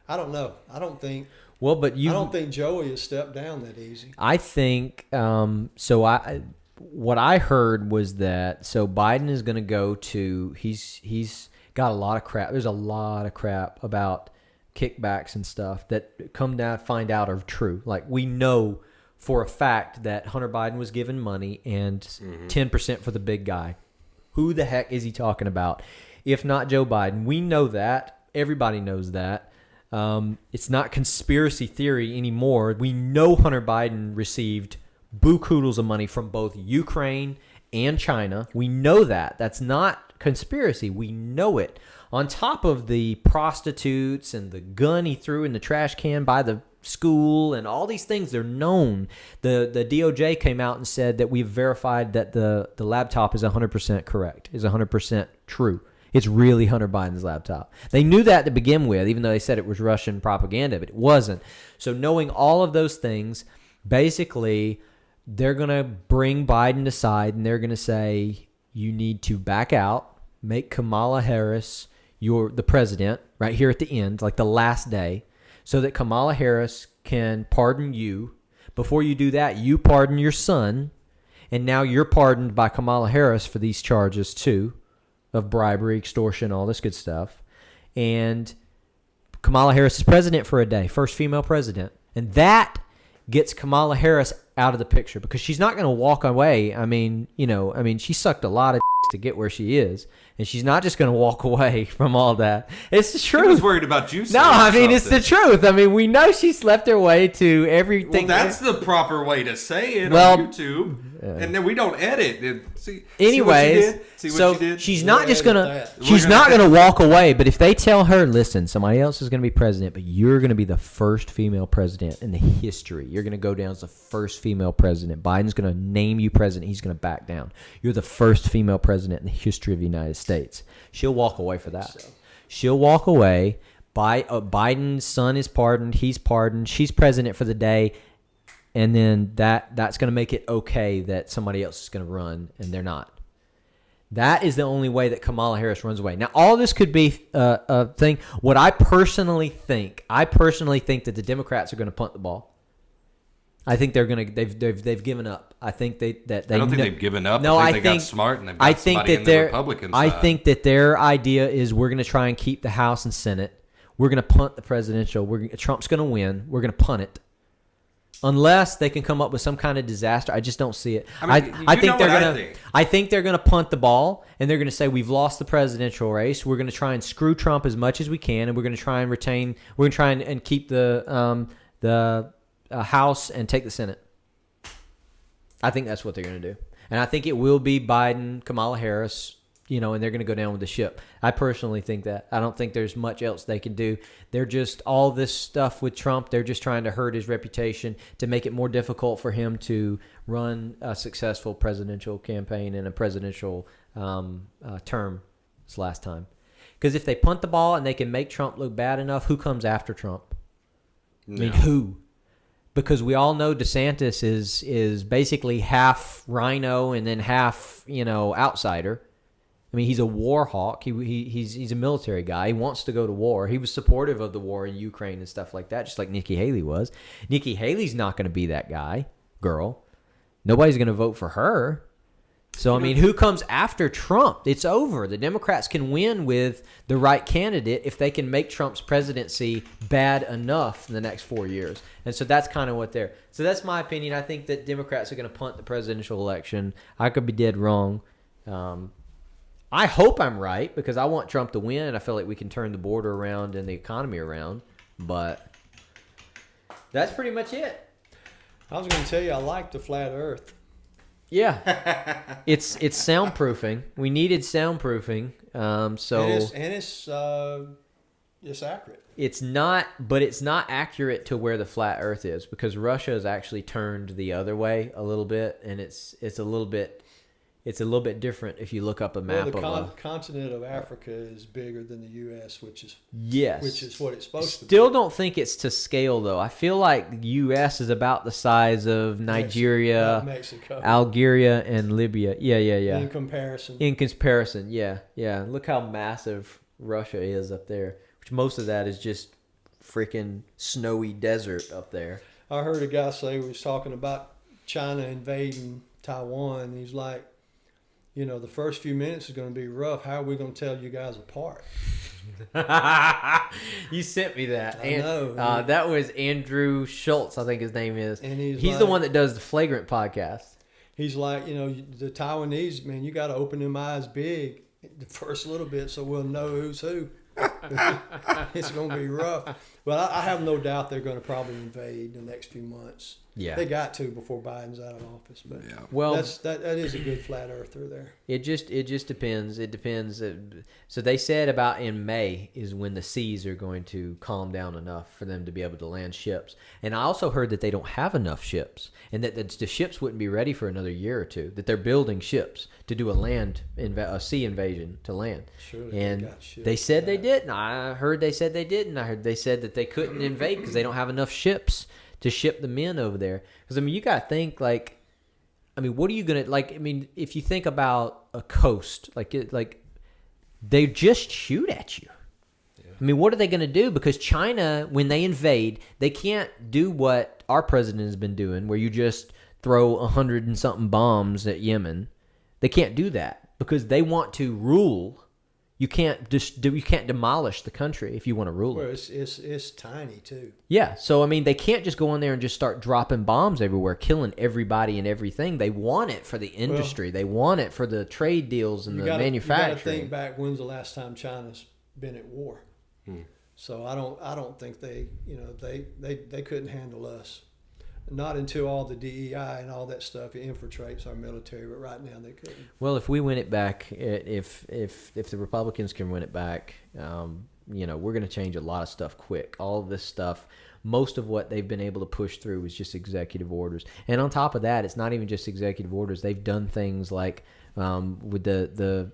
I don't know. I don't think. Well, but I don't think Joey has stepped down that easy. I think what I heard was that Biden is going to go to he's got a lot of crap. There's a lot of crap about kickbacks and stuff that find out are true. Like, we know for a fact that Hunter Biden was given money and 10% for the big guy. Who the heck is he talking about? If not Joe Biden, we know that. Everybody knows that. It's not conspiracy theory anymore. We know Hunter Biden received buku of money from both Ukraine and China. We know that. That's not conspiracy. We know it. On top of the prostitutes and the gun he threw in the trash can by the school and all these things, they're known. The DOJ came out and said that we've verified that the laptop is 100% correct, is 100% true. It's really Hunter Biden's laptop. They knew that to begin with, even though they said it was Russian propaganda, but it wasn't. So knowing all of those things, basically they're going to bring Biden aside and they're going to say, you need to back out, make Kamala Harris the president right here at the end, like the last day, so that Kamala Harris can pardon you. Before you do that, you pardon your son, and now you're pardoned by Kamala Harris for these charges too, of bribery, extortion, all this good stuff. And Kamala Harris is president for a day, first female president. And that gets Kamala Harris out of the picture because she's not going to walk away. I mean, she sucked a lot of to get where she is, and she's not just going to walk away from all that. It's the truth. She was worried about you. No, I mean, it's the truth. I mean, we know she slept her way to everything. Well, that's the proper way to say it on YouTube. And then we don't edit. Anyways, she's not just gonna. She's not gonna walk away. But if they tell her, listen, somebody else is gonna be president, but you're gonna be the first female president in the history. You're gonna go down as the first female president. Biden's gonna name you president. He's gonna back down. You're the first female president in the history of the United States. She'll walk away for that. So. She'll walk away. Biden's son is pardoned. He's pardoned. She's president for the day. And then that's going to make it okay that somebody else is going to run, and they're not. That is the only way that Kamala Harris runs away. Now, all this could be a thing. What I personally think that the Democrats are going to punt the ball. I think they're going to. They've given up. I think they. I don't think they've given up. No, I think they got smart and they've got somebody in the Republican side. I think that their idea is we're going to try and keep the House and Senate. We're going to punt the presidential. Trump's going to win. We're going to punt it. Unless they can come up with some kind of disaster, I just don't see it. I think they're gonna punt the ball, and they're gonna say we've lost the presidential race. We're gonna try and screw Trump as much as we can, and we're gonna try and retain. We're gonna try and keep the House and take the Senate. I think that's what they're gonna do, and I think it will be Biden, Kamala Harris. And they're going to go down with the ship. I personally think that. I don't think there's much else they can do. They're just all this stuff with Trump. They're just trying to hurt his reputation to make it more difficult for him to run a successful presidential campaign and a presidential term this last time. Because if they punt the ball and they can make Trump look bad enough, who comes after Trump? No. I mean, who? Because we all know DeSantis is basically half rhino and then half, outsider. I mean, he's a war hawk. He's a military guy. He wants to go to war. He was supportive of the war in Ukraine and stuff like that, just like Nikki Haley was. Nikki Haley's not going to be that girl. Nobody's going to vote for her. So, I mean, who comes after Trump? It's over. The Democrats can win with the right candidate if they can make Trump's presidency bad enough in the next 4 years. And so that's kind of what they're. So that's my opinion. I think that Democrats are going to punt the presidential election. I could be dead wrong. I hope I'm right because I want Trump to win, and I feel like we can turn the border around and the economy around. But that's pretty much it. I was going to tell you I like the flat Earth. Yeah, it's soundproofing. We needed soundproofing, it's accurate. It's not accurate to where the flat Earth is because Russia has actually turned the other way a little bit, and it's a little bit different if you look up a map. The continent of Africa is bigger than the U.S., which is what it's supposed to be. Still don't think it's to scale, though. I feel like the U.S. is about the size of Nigeria, Mexico, Algeria, and Libya. Yeah. In comparison, yeah. Look how massive Russia is up there, which most of that is just freaking snowy desert up there. I heard a guy say he was talking about China invading Taiwan, and he's like, the first few minutes is going to be rough. How are we going to tell you guys apart? You sent me that. I know. That was Andrew Schultz, I think his name is. And he's like, the one that does the Flagrant podcast. He's like, the Taiwanese, man, you got to open them eyes big the first little bit so we'll know who's who. It's going to be rough. But I have no doubt they're going to probably invade the next few months. Yeah, they got to before Biden's out of office. But well, that is a good flat earther there. It just depends. It depends. So they said about in May is when the seas are going to calm down enough for them to be able to land ships. And I also heard that they don't have enough ships, and that the ships wouldn't be ready for another year or two. That they're building ships to do a sea invasion to land. Surely and they said they didn't. I heard they said they didn't. I heard they said that they couldn't invade because they don't have enough ships to ship the men over there. Because, I mean, you got to think, like, what are you gonna like? I mean, if you think about a coast, like they just shoot at you. Yeah. I mean, what are they gonna do? Because China, when they invade, they can't do what our president has been doing, where you just throw 100 and something bombs at Yemen. They can't do that because they want to rule. You can't demolish the country if you want to rule it. Well, it's tiny too. Yeah, so I mean, they can't just go in there and just start dropping bombs everywhere, killing everybody and everything. They want it for the industry. They want it for the trade deals and the manufacturing. You got to think back. When's the last time China's been at war? So I don't think they couldn't handle us. Not until all the DEI and all that stuff infiltrates our military, but right now they couldn't. Well, if we win it back, if the Republicans can win it back, we're going to change a lot of stuff quick. All of this stuff, most of what they've been able to push through is just executive orders. And on top of that, it's not even just executive orders. They've done things like with the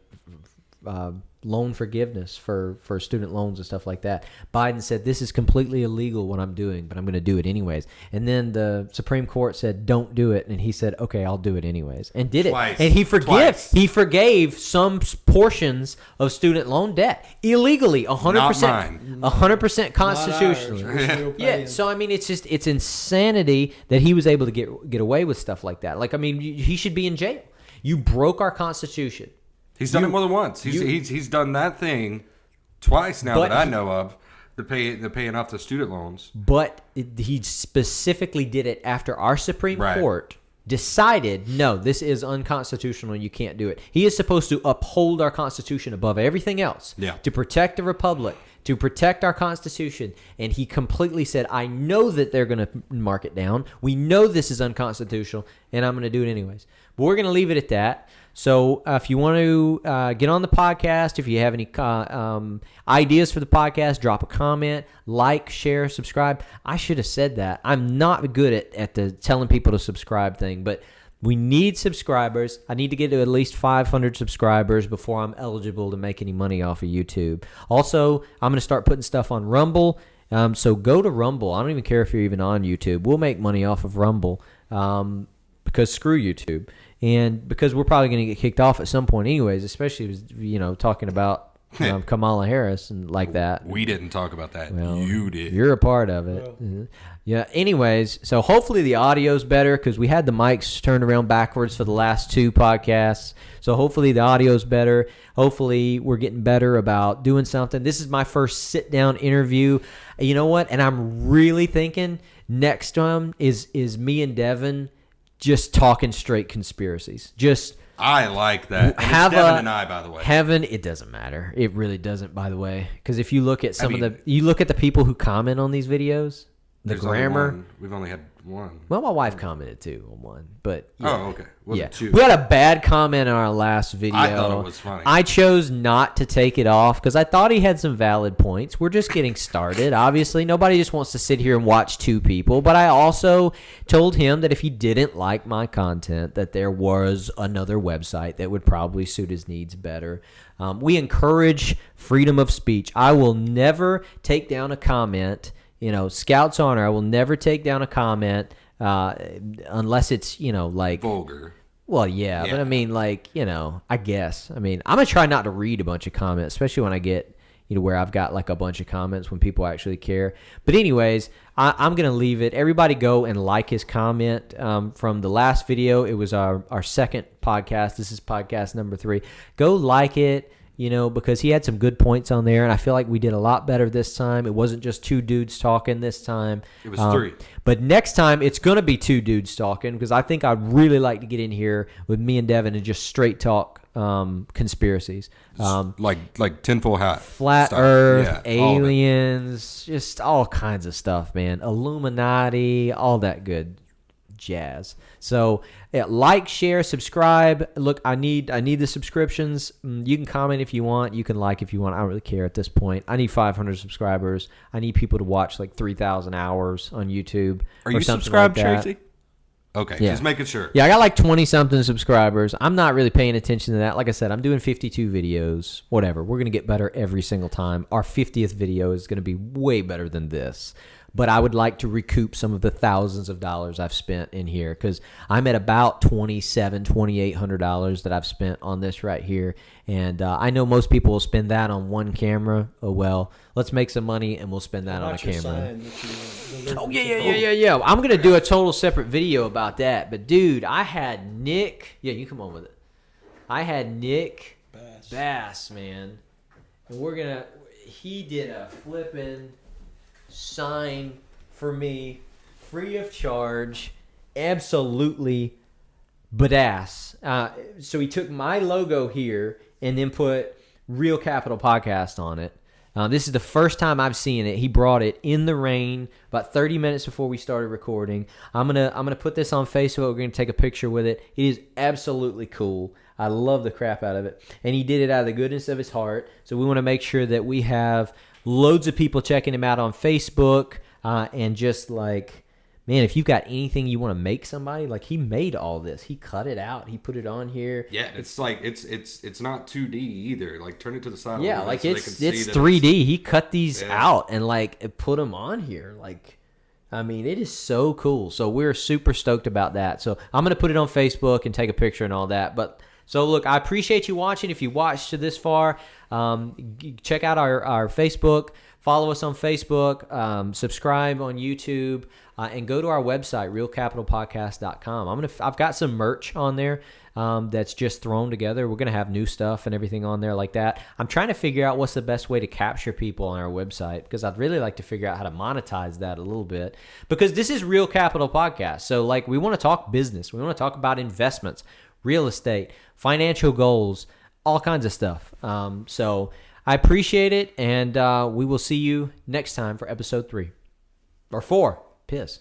loan forgiveness for student loans and stuff like that. Biden said, this is completely illegal what I'm doing, but I'm going to do it anyways. And then the Supreme Court said, don't do it. And he said, okay, I'll do it anyways. And did Twice. it. And he forgave some portions of student loan debt illegally, 100%. 100% constitutionally. Yeah. So, I mean, it's insanity that he was able to get away with stuff like that. Like, I mean, he should be in jail. You broke our Constitution. He's done it more than once. He's done that thing twice now that I know of. The paying off the student loans. But he specifically did it after our Supreme Court decided, no, this is unconstitutional and you can't do it. He is supposed to uphold our Constitution above everything else. Yeah. To protect the Republic, to protect our Constitution. And he completely said, I know that they're going to mark it down. We know this is unconstitutional, and I'm going to do it anyways. But we're going to leave it at that. So if you want to get on the podcast, if you have any ideas for the podcast, drop a comment, like, share, subscribe. I should have said that. I'm not good at the telling people to subscribe thing, but we need subscribers. I need to get to at least 500 subscribers before I'm eligible to make any money off of YouTube. Also, I'm going to start putting stuff on Rumble. So go to Rumble. I don't even care if you're even on YouTube. We'll make money off of Rumble because screw YouTube. And because we're probably going to get kicked off at some point anyways, especially, talking about Kamala Harris and like that. We didn't talk about that. Well, you did. You're a part of it. Well. Yeah. Anyways, so hopefully the audio's better because we had the mics turned around backwards for the last 2 podcasts. So hopefully the audio's better. Hopefully we're getting better about doing something. This is my first sit-down interview. You know what? And I'm really thinking next time is me and Devin just talking straight conspiracies. I like that. It's Devin and I, by the way. It doesn't matter. It really doesn't, by the way. Because if you look at you look at the people who comment on these videos, the grammar. We've only had one. Well, my wife commented too on one, but yeah. Oh, okay. Wasn't two. We had a bad comment on our last video. I thought it was funny. I chose not to take it off because I thought he had some valid points. We're just getting started. Obviously, nobody just wants to sit here and watch 2 people. But I also told him that if he didn't like my content, that there was another website that would probably suit his needs better. We encourage freedom of speech. I will never take down a comment. Scout's honor, I will never take down a comment unless it's, like... vulgar. Well, yeah, but I mean, like, I guess. I mean, I'm going to try not to read a bunch of comments, especially when I get, where I've got, like, a bunch of comments when people actually care. But anyways, I'm going to leave it. Everybody go and like his comment from the last video. It was our second podcast. This is podcast number 3. Go like it. Because he had some good points on there, and I feel like we did a lot better this time. It wasn't just 2 dudes talking this time. It was 3. But next time, it's going to be 2 dudes talking, because I think I'd really like to get in here with me and Devin and just straight talk conspiracies. Like tinfoil hat. Flat stuff. Earth, aliens, just all kinds of stuff, man. Illuminati, all that good jazz. So like, share, subscribe. Look, I need the subscriptions. You can comment if you want, you can like if you want. I don't really care at this point. I need 500 subscribers. I need people to watch like 3,000 hours on YouTube. Are you subscribed, like Tracy? Okay, yeah. Just making sure. Yeah, I got like 20 something subscribers. I'm not really paying attention to that. Like I said, I'm doing 52 videos. Whatever. We're going to get better every single time. Our 50th video is going to be way better than this. but I would like to recoup some of the thousands of dollars I've spent in here, because I'm at about $2,800 that I've spent on this right here. And I know most people will spend that on one camera. Oh, well, let's make some money and we'll spend that on a camera. Oh, yeah. I'm going to do a total separate video about that. But, dude, I had Nick. Yeah, you come on with it. I had Nick Bass, man. And he did a flipping sign for me, free of charge, absolutely badass. So he took my logo here and then put Real Capital Podcast on it. This is the first time I've seen it. He brought it in the rain about 30 minutes before we started recording. I'm gonna put this on Facebook. We're gonna take a picture with it. It is absolutely cool. I love the crap out of it. And he did it out of the goodness of his heart. So we want to make sure that we have loads of people checking him out on Facebook, and just like, man, if you've got anything you want to make somebody, like, he made all this. He cut it out. He put it on here. Yeah, it's like it's not 2D either. Like, turn it to the side. Yeah, like so it's 3D. He cut these out and like put them on here. Like, I mean, it is so cool. So we're super stoked about that. So I'm gonna put it on Facebook and take a picture and all that. But so look, I appreciate you watching. If you watched to this far, check out our Facebook. Follow us on Facebook. Subscribe on YouTube. And go to our website, realcapitalpodcast.com. I've got some merch on there that's just thrown together. We're gonna have new stuff and everything on there like that. I'm trying to figure out what's the best way to capture people on our website, because I'd really like to figure out how to monetize that a little bit. Because this is Real Capital Podcast, so like, we want to talk business, we want to talk about investments, real estate, financial goals, all kinds of stuff. So I appreciate it, and we will see you next time for episode 3 or 4. Piss.